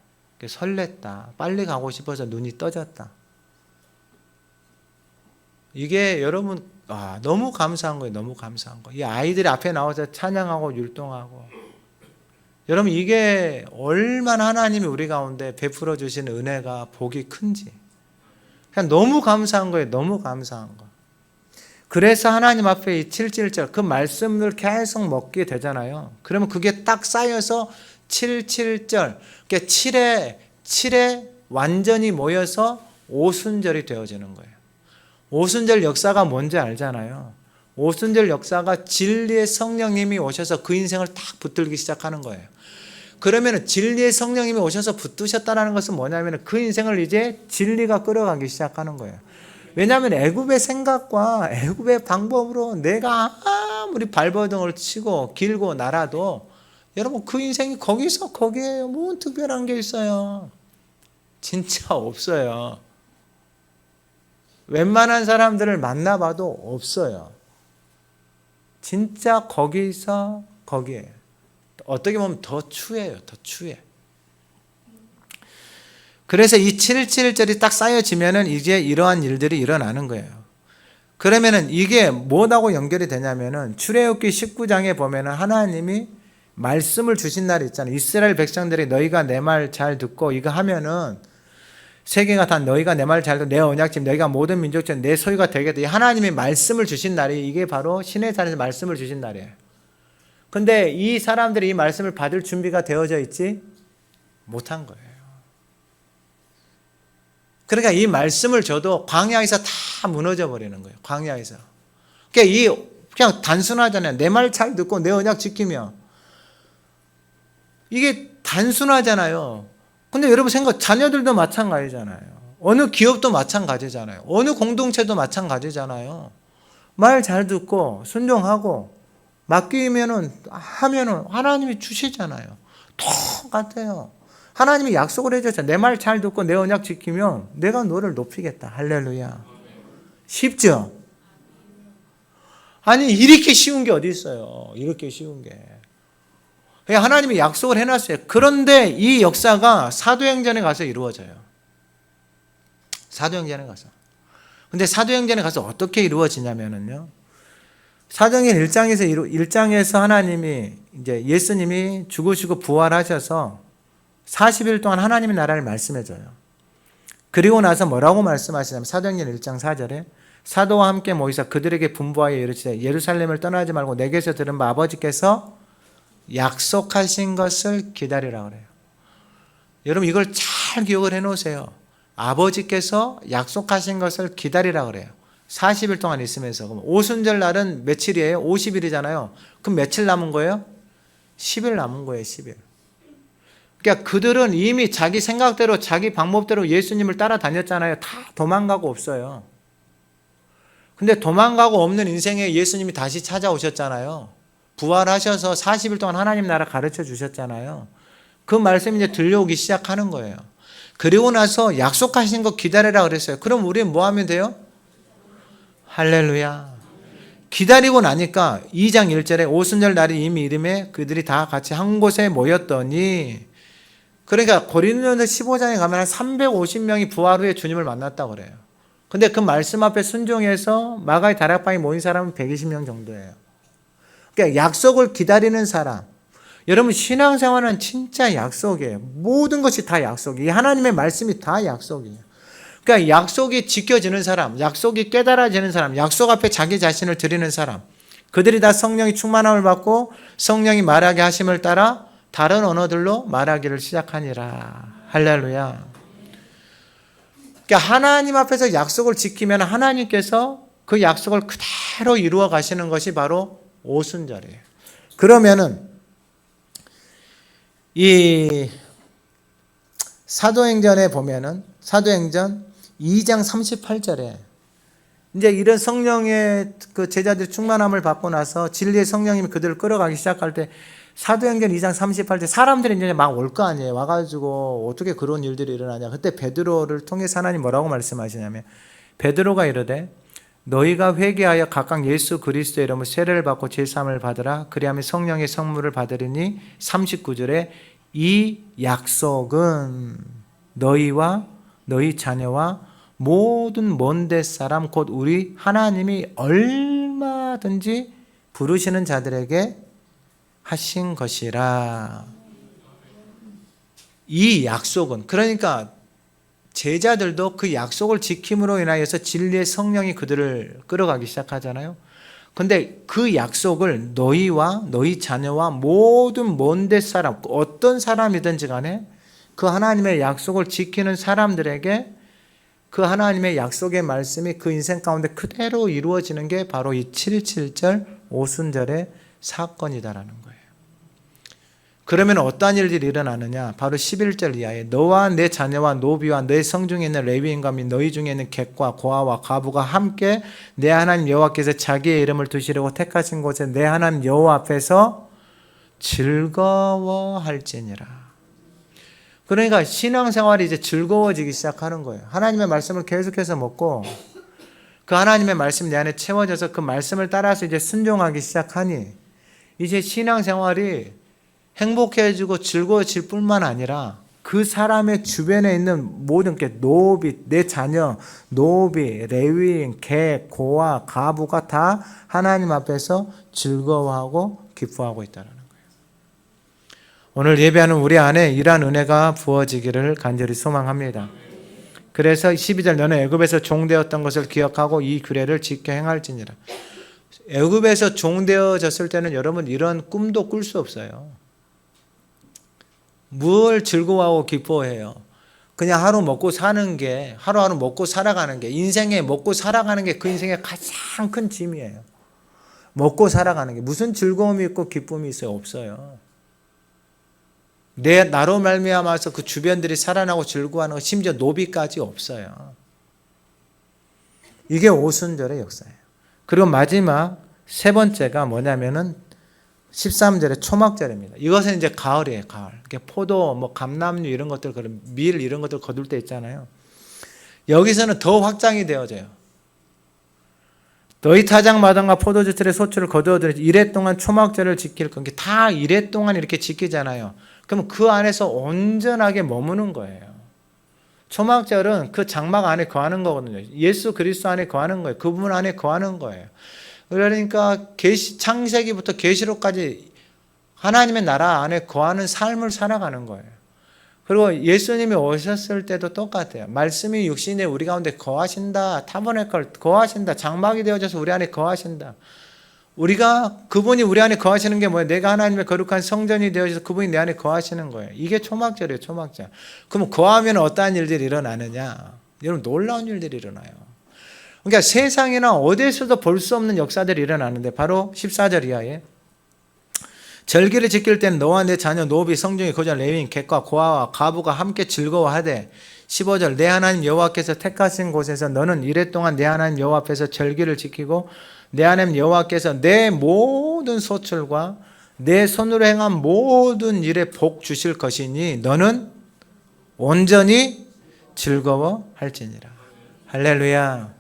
설렜다. 빨리 가고 싶어서 눈이 떠졌다. 이게 여러분 너무 감사한 거예요. 너무 감사한 거. 이 아이들이 앞에 나와서 찬양하고 율동하고, 여러분 이게 얼마나 하나님이 우리 가운데 베풀어 주신 은혜가 복이 큰지 그냥 너무 감사한 거예요. 너무 감사한 거. 그래서 하나님 앞에 이 777 그 말씀을 계속 먹게 되잖아요. 그러면 그게 딱 쌓여서 777 그러니까 7에 완전히 모여서 오순절이 되어지는 거예요. 오순절 역사가 뭔지 알잖아요. 오순절 역사가 진리의 성령님이 오셔서 그 인생을 딱 붙들기 시작하는 거예요. 그러면 진리의 성령님이 오셔서 붙드셨다는 것은 뭐냐면 그 인생을 이제 진리가 끌어가기 시작하는 거예요. 왜냐하면 애굽의 생각과 애굽의 방법으로 내가 아무리 발버둥을 치고 길고 날아도 여러분 그 인생이 거기서 거기에요. 뭐 특별한 게 있어요. 진짜 없어요. 웬만한 사람들을 만나봐도 없어요. 진짜 거기서 거기에요. 어떻게 보면 더 추해요. 더 추해. 그래서 이 777절이 딱 쌓여지면은 이제 이러한 일들이 일어나는 거예요. 그러면은 이게 뭐하고 연결이 되냐면은 출애굽기 19장에 보면은 하나님이 말씀을 주신 날이 있잖아요. 이스라엘 백성들이 너희가 내 말 잘 듣고 이거 하면은 세계가 다 너희가 내 말 잘 듣고 내 언약집 너희가 모든 민족처럼 내 소유가 되겠다. 이 하나님이 말씀을 주신 날이 이게 바로 신의 산에서 말씀을 주신 날이에요. 근데 이 사람들이 이 말씀을 받을 준비가 되어져 있지 못한 거예요. 그러니까 이 말씀을 줘도 광야에서 다 무너져 버리는 거예요. 광야에서. 그러니까 그냥 단순하잖아요. 내 말 잘 듣고 내 언약 지키며. 이게 단순하잖아요. 근데 여러분 생각, 자녀들도 마찬가지잖아요. 어느 기업도 마찬가지잖아요. 어느 공동체도 마찬가지잖아요. 말 잘 듣고 순종하고 맡기면은 하면은 하나님이 주시잖아요. 똑같아요. 하나님이 약속을 해줬잖아요. 내 말 잘 듣고 내 언약 지키면 내가 너를 높이겠다. 할렐루야. 쉽죠? 아니 이렇게 쉬운 게 어디 있어요. 이렇게 쉬운 게. 하나님이 약속을 해놨어요. 그런데 이 역사가 사도행전에 가서 이루어져요. 사도행전에 가서. 근데 사도행전에 가서 어떻게 이루어지냐면요. 사도행전 1장에서 하나님이 이제 예수님이 죽으시고 부활하셔서 40일 동안 하나님의 나라를 말씀해줘요. 그리고 나서 뭐라고 말씀하시냐면 사도행전 1장 4절에 사도와 함께 모이사 그들에게 분부하여 이르시되 예루살렘을 떠나지 말고 내게서 들은 바 아버지께서 약속하신 것을 기다리라 그래요. 여러분 이걸 잘 기억을 해놓으세요. 아버지께서 약속하신 것을 기다리라 그래요. 40일 동안 있으면서. 그럼 오순절 날은 며칠이에요? 50일이잖아요. 그럼 며칠 남은 거예요? 10일 남은 거예요. 10일. 그러니까 그들은 이미 자기 생각대로 자기 방법대로 예수님을 따라다녔잖아요. 다 도망가고 없어요. 근데 도망가고 없는 인생에 예수님이 다시 찾아오셨잖아요. 부활하셔서 40일 동안 하나님 나라 가르쳐 주셨잖아요. 그 말씀이 이제 들려오기 시작하는 거예요. 그리고 나서 약속하신 거 기다리라 그랬어요. 그럼 우리는 뭐 하면 돼요? 할렐루야. 기다리고 나니까 2장 1절에 오순절 날이 이미 이름에 그들이 다 같이 한 곳에 모였더니, 그러니까 고린도전서 15장에 가면 한 350명이 부활 후에 주님을 만났다고 그래요. 근데 그 말씀 앞에 순종해서 마가의 다락방에 모인 사람은 120명 정도예요. 그러니까 약속을 기다리는 사람. 여러분 신앙생활은 진짜 약속이에요. 모든 것이 다 약속이에요. 하나님의 말씀이 다 약속이에요. 그러니까 약속이 지켜지는 사람, 약속이 깨달아지는 사람, 약속 앞에 자기 자신을 드리는 사람, 그들이 다 성령이 충만함을 받고 성령이 말하게 하심을 따라 다른 언어들로 말하기를 시작하니라. 할렐루야. 그러니까 하나님 앞에서 약속을 지키면 하나님께서 그 약속을 그대로 이루어 가시는 것이 바로 오순절이에요. 그러면은 이 사도행전에 보면은 사도행전 2장 38절에 이제 이런 성령의 그 제자들이 충만함을 받고 나서 진리의 성령님이 그들을 끌어가기 시작할 때 사도행전 2장 38절 사람들이 이제 막 올 거 아니에요. 와가지고 어떻게 그런 일들이 일어나냐. 그때 베드로를 통해서 하나님 뭐라고 말씀하시냐면 베드로가 이르되 너희가 회개하여 각각 예수 그리스도의 이름으로 세례를 받고 제사함을 받으라. 그리하면 성령의 성물을 받으리니 39절에 이 약속은 너희와 너희 자녀와 모든 먼데 사람 곧 우리 하나님이 얼마든지 부르시는 자들에게 하신 것이라. 이 약속은 그러니까 제자들도 그 약속을 지킴으로 인하여서 진리의 성령이 그들을 끌어가기 시작하잖아요. 근데 그 약속을 너희와 너희 자녀와 모든 먼데 사람, 어떤 사람이든지 간에 그 하나님의 약속을 지키는 사람들에게 그 하나님의 약속의 말씀이 그 인생 가운데 그대로 이루어지는 게 바로 이 7.7절 오순절의 사건이다라는 거예요. 그러면 어떠한 일들이 일어나느냐? 바로 11절 이하에 너와 내 자녀와 노비와 내 성중에 있는 레위인과 및 너희 중에 있는 객과 고아와 과부가 함께 내 하나님 여호와께서 자기의 이름을 두시려고 택하신 곳에 내 하나님 여호와 앞에서 즐거워할지니라. 그러니까 신앙생활이 이제 즐거워지기 시작하는 거예요. 하나님의 말씀을 계속해서 먹고 그 하나님의 말씀이 내 안에 채워져서 그 말씀을 따라서 이제 순종하기 시작하니 이제 신앙생활이 행복해지고 즐거워질 뿐만 아니라 그 사람의 주변에 있는 모든 게 노비, 내 자녀, 노비, 레위인, 개, 고아, 과부가 다 하나님 앞에서 즐거워하고 기뻐하고 있다는 거예요. 오늘 예배하는 우리 안에 이러한 은혜가 부어지기를 간절히 소망합니다. 그래서 12절 너는 애굽에서 종되었던 것을 기억하고 이 규례를 지켜 행할지니라. 애굽에서 종되어졌을 때는 여러분 이런 꿈도 꿀 수 없어요. 뭘 즐거워하고 기뻐해요. 그냥 하루 먹고 사는 게, 하루하루 먹고 살아가는 게, 인생에 먹고 살아가는 게 그 인생의 가장 큰 짐이에요. 먹고 살아가는 게 무슨 즐거움이 있고 기쁨이 있어요? 없어요. 나로 말미암아서 그 주변들이 살아나고 즐거워하는 거, 심지어 노비까지 없어요. 이게 오순절의 역사예요. 그리고 마지막 세 번째가 뭐냐면은 13절의 초막절입니다. 이것은 이제 가을이에요, 가을. 포도, 감람류 이런 것들, 밀 이런 것들 거둘 때 있잖아요. 여기서는 더 확장이 되어져요. 너희 타작마당과 포도주틀의 소출을 거두어들이 이래 동안 초막절을 지킬 건 게 다 이래 동안 이렇게 지키잖아요. 그럼 그 안에서 온전하게 머무는 거예요. 초막절은 그 장막 안에 거하는 거거든요. 예수 그리스도 안에 거하는 거예요. 그분 안에 거하는 거예요. 그러니까 창세기부터 계시록까지 하나님의 나라 안에 거하는 삶을 살아가는 거예요. 그리고 예수님이 오셨을 때도 똑같아요. 말씀이 육신에 우리 가운데 거하신다. 타버네클 거하신다. 장막이 되어져서 우리 안에 거하신다. 그분이 우리 안에 거하시는 게 뭐예요? 내가 하나님의 거룩한 성전이 되어져서 그분이 내 안에 거하시는 거예요. 이게 초막절이에요, 초막절. 그럼 거하면 어떠한 일들이 일어나느냐? 여러분, 놀라운 일들이 일어나요. 그러니까 세상이나 어디에서도 볼 수 없는 역사들이 일어나는데, 바로 14절 이하에 절기를 지킬 때는 너와 내 자녀, 노비, 성중이, 거주한 레위인, 객과 고아와 가부가 함께 즐거워하되, 15절 내 하나님 여호와께서 택하신 곳에서 너는 이래 동안 내 하나님 여호와 앞에서 절기를 지키고 내 하나님 여호와께서 내 모든 소출과 내 손으로 행한 모든 일에 복 주실 것이니 너는 온전히 즐거워할지니라. 할렐루야.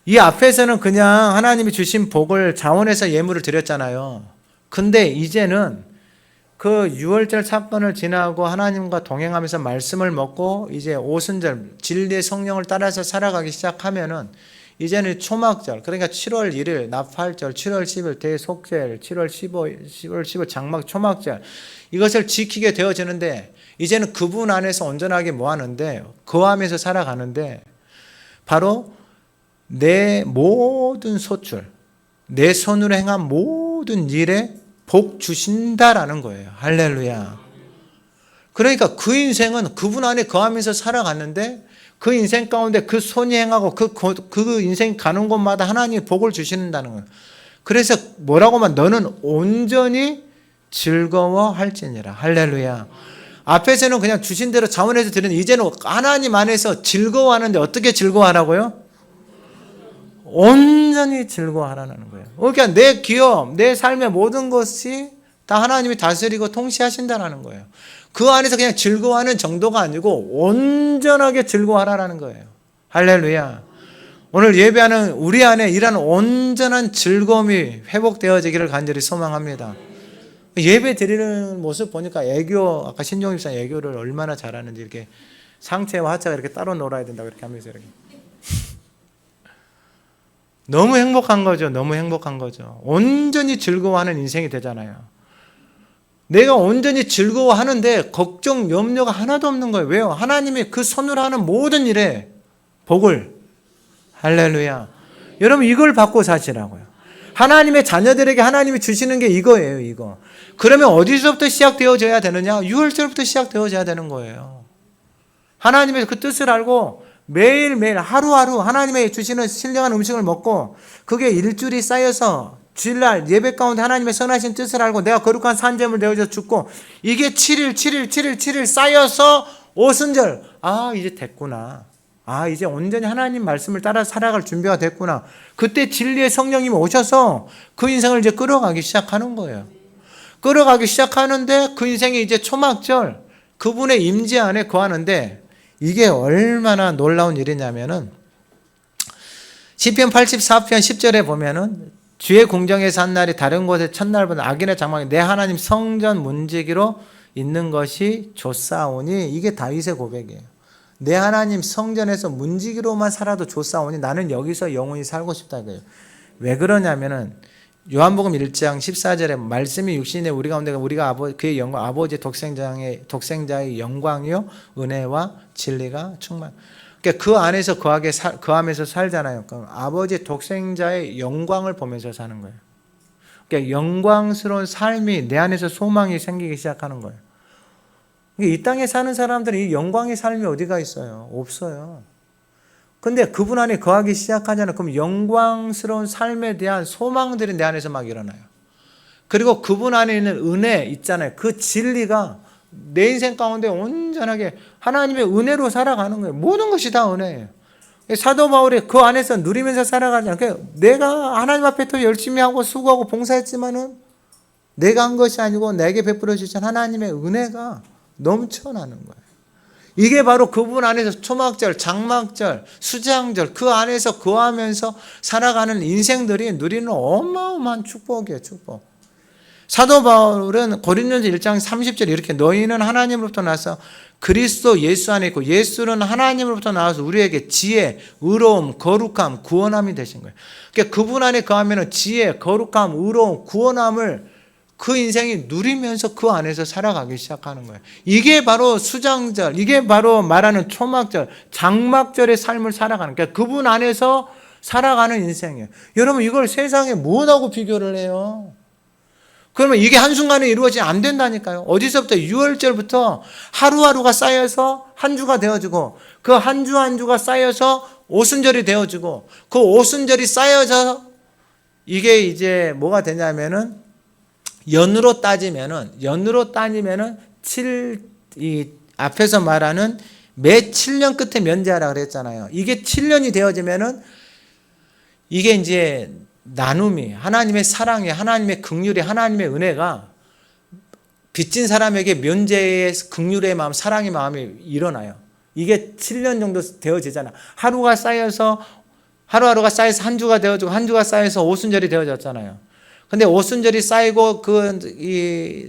이 앞에서는 그냥 하나님이 주신 복을 자원해서 예물을 드렸잖아요. 근데 이제는 그 유월절 사건을 지나고 하나님과 동행하면서 말씀을 먹고 이제 오순절 진리의 성령을 따라서 살아가기 시작하면은 이제는 초막절, 그러니까 7월 1일 나팔절, 7월 10일 대속절, 7월 15일 장막 초막절, 이것을 지키게 되어지는데, 이제는 그분 안에서 온전하게 뭐하는데 거하면서 살아가는데, 바로 내 모든 소출, 내 손으로 행한 모든 일에 복 주신다라는 거예요. 할렐루야. 그러니까 그 인생은 그분 안에 거하면서 살아갔는데, 그 인생 가운데 그 손이 행하고 그 인생이 가는 곳마다 하나님이 복을 주신다는 거예요. 그래서 뭐라고 하면 너는 온전히 즐거워할지니라. 할렐루야. 앞에서는 그냥 주신 대로 자원해서 드리는, 이제는 하나님 안에서 즐거워하는데 어떻게 즐거워하라고요? 온전히 즐거워하라는 거예요. 그러니까 내 기업, 내 삶의 모든 것이 다 하나님이 다스리고 통치하신다는 거예요. 그 안에서 그냥 즐거워하는 정도가 아니고 온전하게 즐거워하라는 거예요. 할렐루야. 오늘 예배하는 우리 안에 이런 온전한 즐거움이 회복되어지기를 간절히 소망합니다. 예배 드리는 모습 보니까 애교, 아까 신종입 사 애교를 얼마나 잘하는지, 이렇게 상체와 하체가 이렇게 따로 놀아야 된다고 이렇게 하면서 이렇게. 너무 행복한 거죠. 너무 행복한 거죠. 온전히 즐거워하는 인생이 되잖아요. 내가 온전히 즐거워하는데 걱정, 염려가 하나도 없는 거예요. 왜요? 하나님이 그 손으로 하는 모든 일에 복을. 할렐루야. 여러분, 이걸 받고 사시라고요. 하나님의 자녀들에게 하나님이 주시는 게 이거예요. 이거. 그러면 어디서부터 시작되어져야 되느냐? 유월절부터 시작되어져야 되는 거예요. 하나님의 그 뜻을 알고 매일매일 하루하루 하나님의 주시는 신령한 음식을 먹고, 그게 일주일이 쌓여서 주일날 예배 가운데 하나님의 선하신 뜻을 알고 내가 거룩한 산재물 되어져 죽고, 이게 7일 쌓여서 오순절, 이제 됐구나. 이제 온전히 하나님 말씀을 따라 살아갈 준비가 됐구나. 그때 진리의 성령님이 오셔서 그 인생을 이제 끌어가기 시작하는 거예요. 끌어가기 시작하는데 그 인생이 이제 초막절, 그분의 임재 안에 거하는데, 이게 얼마나 놀라운 일이냐면은 시편 84편 10절에 보면은 주의 궁정에서 한 날이 다른 곳의 첫날보다 악인의 장막이 내 하나님 성전 문지기로 있는 것이 좋사오니, 이게 다윗의 고백이에요. 내 하나님 성전에서 문지기로만 살아도 좋사오니 나는 여기서 영원히 살고 싶다 이거예요. 왜 그러냐면은 요한복음 1장 14절에 말씀이 육신에 우리 가운데 우리가 그의 영광, 아버지 독생자의 영광이요 은혜와 진리가 충만. 그러니까 그 안에서 거하면서 살잖아요. 그럼 아버지 독생자의 영광을 보면서 사는 거예요. 그러니까 영광스러운 삶이 내 안에서 소망이 생기기 시작하는 거예요. 이 땅에 사는 사람들은 이 영광의 삶이 어디가 있어요? 없어요. 근데 그분 안에 거하기 시작하잖아요. 그럼 영광스러운 삶에 대한 소망들이 내 안에서 막 일어나요. 그리고 그분 안에 있는 은혜 있잖아요. 그 진리가 내 인생 가운데 온전하게 하나님의 은혜로 살아가는 거예요. 모든 것이 다 은혜예요. 사도 바울이 그 안에서 누리면서 살아가잖아요. 그러니까 내가 하나님 앞에 더 열심히 하고 수고하고 봉사했지만은 내가 한 것이 아니고 내게 베풀어 주신 하나님의 은혜가 넘쳐나는 거예요. 이게 바로 그분 안에서 초막절, 장막절, 수장절, 그 안에서 거하면서 살아가는 인생들이 누리는 어마어마한 축복이에요. 축복. 사도 바울은 고린도전서 1장 30절에 이렇게 너희는 하나님으로부터 나서 그리스도 예수 안에 있고 예수는 하나님으로부터 나와서 우리에게 지혜, 의로움, 거룩함, 구원함이 되신 거예요. 그러니까 그분 안에 거하면 지혜, 거룩함, 의로움, 구원함을 그 인생이 누리면서 그 안에서 살아가기 시작하는 거예요. 이게 바로 수장절, 이게 바로 말하는 초막절, 장막절의 삶을 살아가는, 그러니까 그분 안에서 살아가는 인생이에요. 여러분 이걸 세상에 뭐하고 비교를 해요? 그러면 이게 한순간에 이루어지면 안 된다니까요. 어디서부터? 6월절부터 하루하루가 쌓여서 한 주가 되어지고 그 한 주 한 주가 쌓여서 오순절이 되어지고 그 오순절이 쌓여서 이게 이제 뭐가 되냐면은 연으로 따지면은 이 앞에서 말하는 매 7년 끝에 면제하라 그랬잖아요. 이게 7년이 되어지면은 이게 이제 나눔이, 하나님의 사랑이, 하나님의 긍휼이, 하나님의 은혜가 빚진 사람에게 면제의 긍휼의 마음, 사랑의 마음이 일어나요. 이게 7년 정도 되어지잖아. 하루하루가 쌓여서 한 주가 되어지고 한 주가 쌓여서 오순절이 되어졌잖아요. 근데 오순절이 쌓이고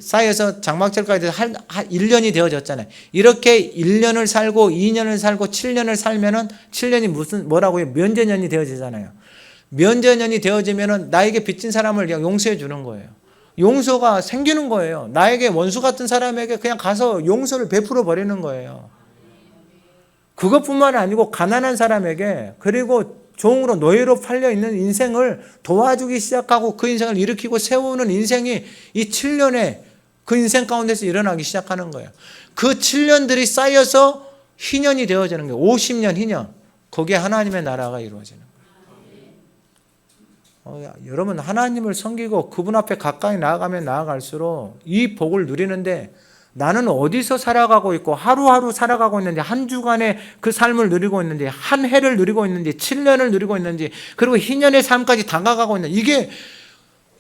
쌓여서 장막절까지 1년이 되어졌잖아요. 이렇게 1년을 살고 2년을 살고 7년을 살면은 7년이 뭐라고요? 면제년이 되어지잖아요. 면제년이 되어지면은 나에게 빚진 사람을 그냥 용서해 주는 거예요. 용서가 생기는 거예요. 나에게 원수 같은 사람에게 그냥 가서 용서를 베풀어 버리는 거예요. 그것뿐만 아니고 가난한 사람에게, 그리고 종으로 노예로 팔려 있는 인생을 도와주기 시작하고 그 인생을 일으키고 세우는 인생이 이 7년에 그 인생 가운데서 일어나기 시작하는 거예요. 그 7년들이 쌓여서 희년이 되어지는 거예요. 50년 희년. 거기에 하나님의 나라가 이루어지는 거예요. 여러분 하나님을 섬기고 그분 앞에 가까이 나아가면 나아갈수록 이 복을 누리는데, 나는 어디서 살아가고 있고 하루하루 살아가고 있는지, 한 주간의 그 삶을 누리고 있는지, 한 해를 누리고 있는지, 7년을 누리고 있는지, 그리고 희년의 삶까지 다가가고 있는지, 이게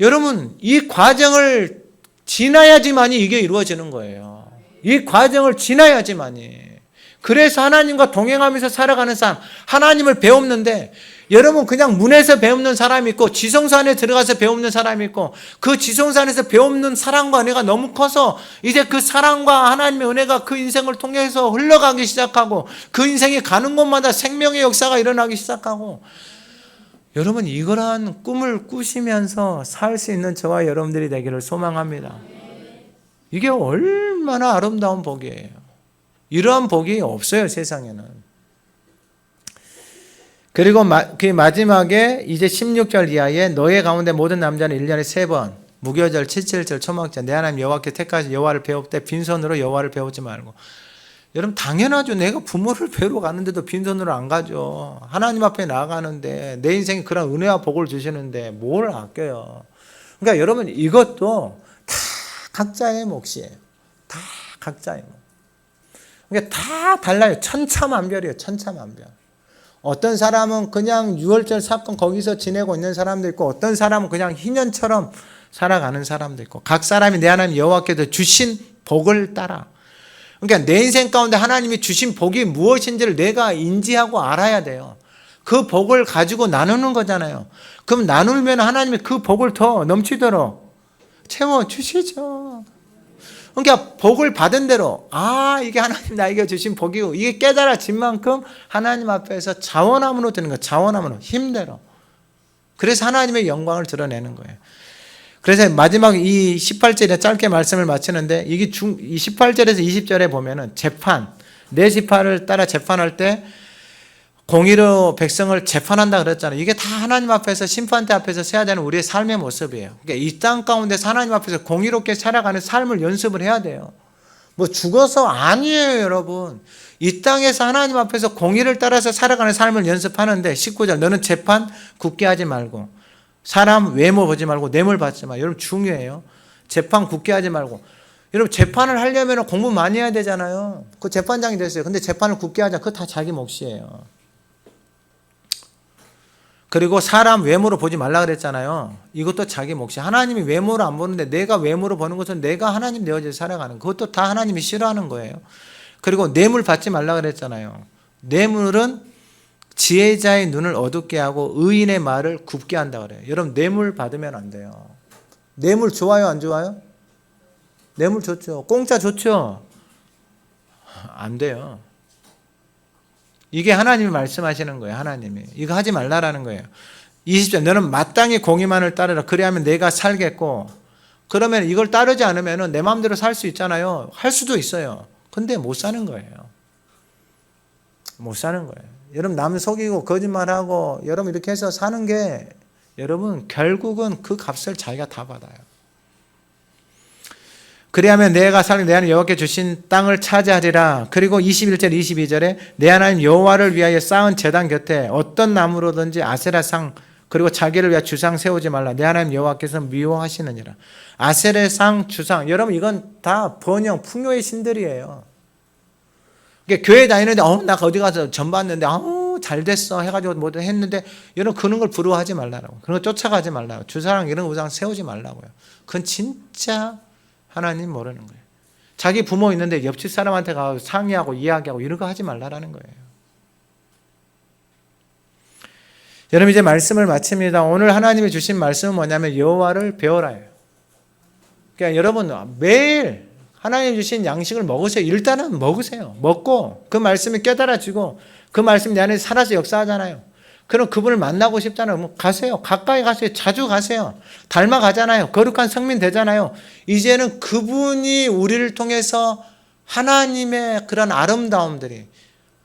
여러분 이 과정을 지나야지만이 이게 이루어지는 거예요. 이 과정을 지나야지만이. 그래서 하나님과 동행하면서 살아가는 삶, 하나님을 배우는데, 여러분 그냥 문에서 배우는 사람이 있고 지성소 안에 들어가서 배우는 사람이 있고, 그 지성소 안에서 배우는 사랑과 은혜가 너무 커서 이제 그 사랑과 하나님의 은혜가 그 인생을 통해서 흘러가기 시작하고 그 인생이 가는 곳마다 생명의 역사가 일어나기 시작하고, 여러분 이러한 꿈을 꾸시면서 살 수 있는 저와 여러분들이 되기를 소망합니다. 이게 얼마나 아름다운 복이에요. 이러한 복이 없어요, 세상에는. 그리고 그 마지막에 이제 16절 이하에 너의 가운데 모든 남자는 1년에 3번 무교절, 칠칠절, 초막절 내 하나님 여호와께 택하신 여호와를 배울 때 빈손으로 여호와를 배우지 말고. 여러분 당연하죠. 내가 부모를 배우러 가는데도 빈손으로 안 가죠. 하나님 앞에 나아가는데 내 인생에 그런 은혜와 복을 주시는데 뭘 아껴요. 그러니까 여러분 이것도 다 각자의 몫이에요. 다 각자의 몫. 그러니까 다 달라요. 천차만별이에요. 천차만별. 어떤 사람은 그냥 6월절 사건 거기서 지내고 있는 사람도 있고, 어떤 사람은 그냥 희년처럼 살아가는 사람도 있고, 각 사람이 내 하나님 여호와께서 주신 복을 따라. 그러니까 내 인생 가운데 하나님이 주신 복이 무엇인지를 내가 인지하고 알아야 돼요. 그 복을 가지고 나누는 거잖아요. 그럼 나누면 하나님이 그 복을 더 넘치도록 채워주시죠. 그러니까 복을 받은 대로, 이게 하나님 나에게 주신 복이고, 이게 깨달아진 만큼 하나님 앞에서 자원함으로 드는 거예요. 자원함으로, 힘대로. 그래서 하나님의 영광을 드러내는 거예요. 그래서 마지막 이 18절에 짧게 말씀을 마치는데, 이게 이 18절에서 20절에 보면은 재판, 내 재판을 따라 재판할 때 공의로 백성을 재판한다 그랬잖아요. 이게 다 하나님 앞에서, 심판대 앞에서 서야 되는 우리의 삶의 모습이에요. 그러니까 이 땅 가운데서 하나님 앞에서 공의롭게 살아가는 삶을 연습을 해야 돼요. 뭐 죽어서 아니에요, 여러분. 이 땅에서 하나님 앞에서 공의를 따라서 살아가는 삶을 연습하는데, 19절 너는 재판 굳게 하지 말고, 사람 외모 보지 말고, 뇌물 받지 마. 여러분 중요해요. 재판 굳게 하지 말고. 여러분 재판을 하려면 공부 많이 해야 되잖아요. 그 재판장이 됐어요. 근데 재판을 굳게 하자. 그거 다 자기 몫이에요. 그리고 사람 외모로 보지 말라 그랬잖아요. 이것도 자기 몫이. 하나님이 외모로 안 보는데 내가 외모로 보는 것은 내가 하나님 되어져 살아가는, 그것도 다 하나님이 싫어하는 거예요. 그리고 뇌물 받지 말라 그랬잖아요. 뇌물은 지혜자의 눈을 어둡게 하고 의인의 말을 굽게 한다 그래요. 여러분 뇌물 받으면 안 돼요. 뇌물 좋아요, 안 좋아요? 뇌물 좋죠. 공짜 좋죠. 안 돼요. 이게 하나님이 말씀하시는 거예요. 하나님이. 이거 하지 말라라는 거예요. 20절 너는 마땅히 공의만을 따르라. 그래야면 내가 살겠고, 그러면 이걸 따르지 않으면 내 마음대로 살 수 있잖아요. 할 수도 있어요. 근데 못 사는 거예요. 못 사는 거예요. 여러분 남 속이고 거짓말하고 여러분 이렇게 해서 사는 게 여러분 결국은 그 값을 자기가 다 받아요. 그리하면 내가 살기 내 하나님 여호와께 주신 땅을 차지하리라. 그리고 21절 22절에 내 하나님 여호와를 위하여 쌓은 제단 곁에 어떤 나무로든지 아세라상 그리고 자기를 위하여 주상 세우지 말라. 내 하나님 여호와께서 미워하시느니라. 아세라상 주상, 여러분 이건 다 번영 풍요의 신들이에요. 그러니까 교회 다니는데 나 어디 가서 전 봤는데 잘 됐어 해가지고 뭐 했는데 여러분 그런 걸 부러워하지 말라고. 그런 거 쫓아가지 말라고. 주사랑 이런 우상 세우지 말라고요. 그건 진짜 하나님 모르는 거예요. 자기 부모 있는데 옆집 사람한테 가서 상의하고 이야기하고 이런 거 하지 말라는 거예요. 여러분 이제 말씀을 마칩니다. 오늘 하나님이 주신 말씀은 뭐냐면 여호와를 배워라예요. 그러니까 여러분 매일 하나님 주신 양식을 먹으세요. 일단은 먹으세요. 먹고 그 말씀이 깨달아지고 그 말씀이 내 안에 살아서 역사하잖아요. 그럼 그분을 만나고 싶잖아요. 뭐 가세요. 가까이 가세요. 자주 가세요. 닮아가잖아요. 거룩한 성민 되잖아요. 이제는 그분이 우리를 통해서 하나님의 그런 아름다움들이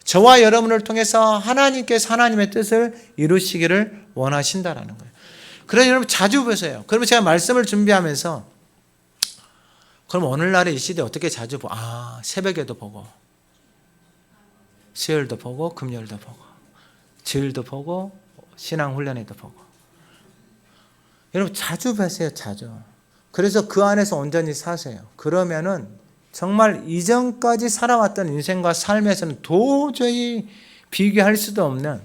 저와 여러분을 통해서 하나님께서 하나님의 뜻을 이루시기를 원하신다라는 거예요. 그래서 여러분 자주 보세요. 그러면 제가 말씀을 준비하면서 그럼 오늘날의 이 시대에 어떻게 자주 새벽에도 보고 수요일도 보고 금요일도 보고 주일도 보고 신앙훈련에도 보고 여러분 자주 보세요. 자주. 그래서 그 안에서 온전히 사세요. 그러면은 정말 이전까지 살아왔던 인생과 삶에서는 도저히 비교할 수도 없는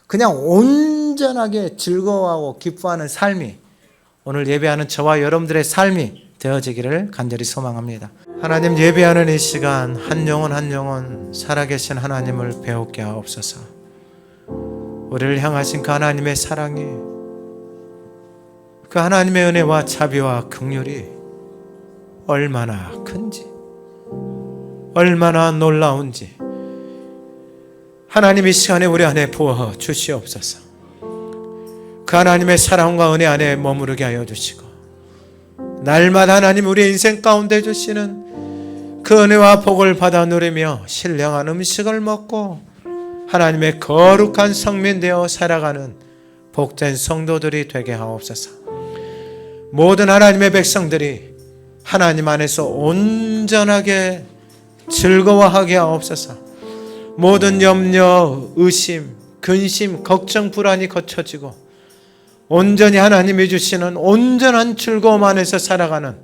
그냥 온전하게 즐거워하고 기뻐하는 삶이 오늘 예배하는 저와 여러분들의 삶이 되어지기를 간절히 소망합니다. 하나님 예배하는 이 시간 한 영혼 한 영혼 살아계신 하나님을 배우게 하옵소서. 우리를 향하신 그 하나님의 사랑이 그 하나님의 은혜와 자비와 긍휼이 얼마나 큰지 얼마나 놀라운지 하나님 이 시간에 우리 안에 부어 주시옵소서. 그 하나님의 사랑과 은혜 안에 머무르게 하여 주시고 날마다 하나님 우리 인생 가운데 주시는 그 은혜와 복을 받아 누리며 신령한 음식을 먹고 하나님의 거룩한 성민 되어 살아가는 복된 성도들이 되게 하옵소서. 모든 하나님의 백성들이 하나님 안에서 온전하게 즐거워하게 하옵소서. 모든 염려, 의심, 근심, 걱정, 불안이 거쳐지고 온전히 하나님이 주시는 온전한 즐거움 안에서 살아가는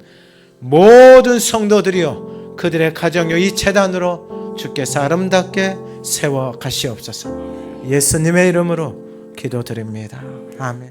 모든 성도들이여 그들의 가정여 이 제단으로 주께서 아름답게 세워 가시옵소서. 예수님의 이름으로 기도드립니다. 아멘.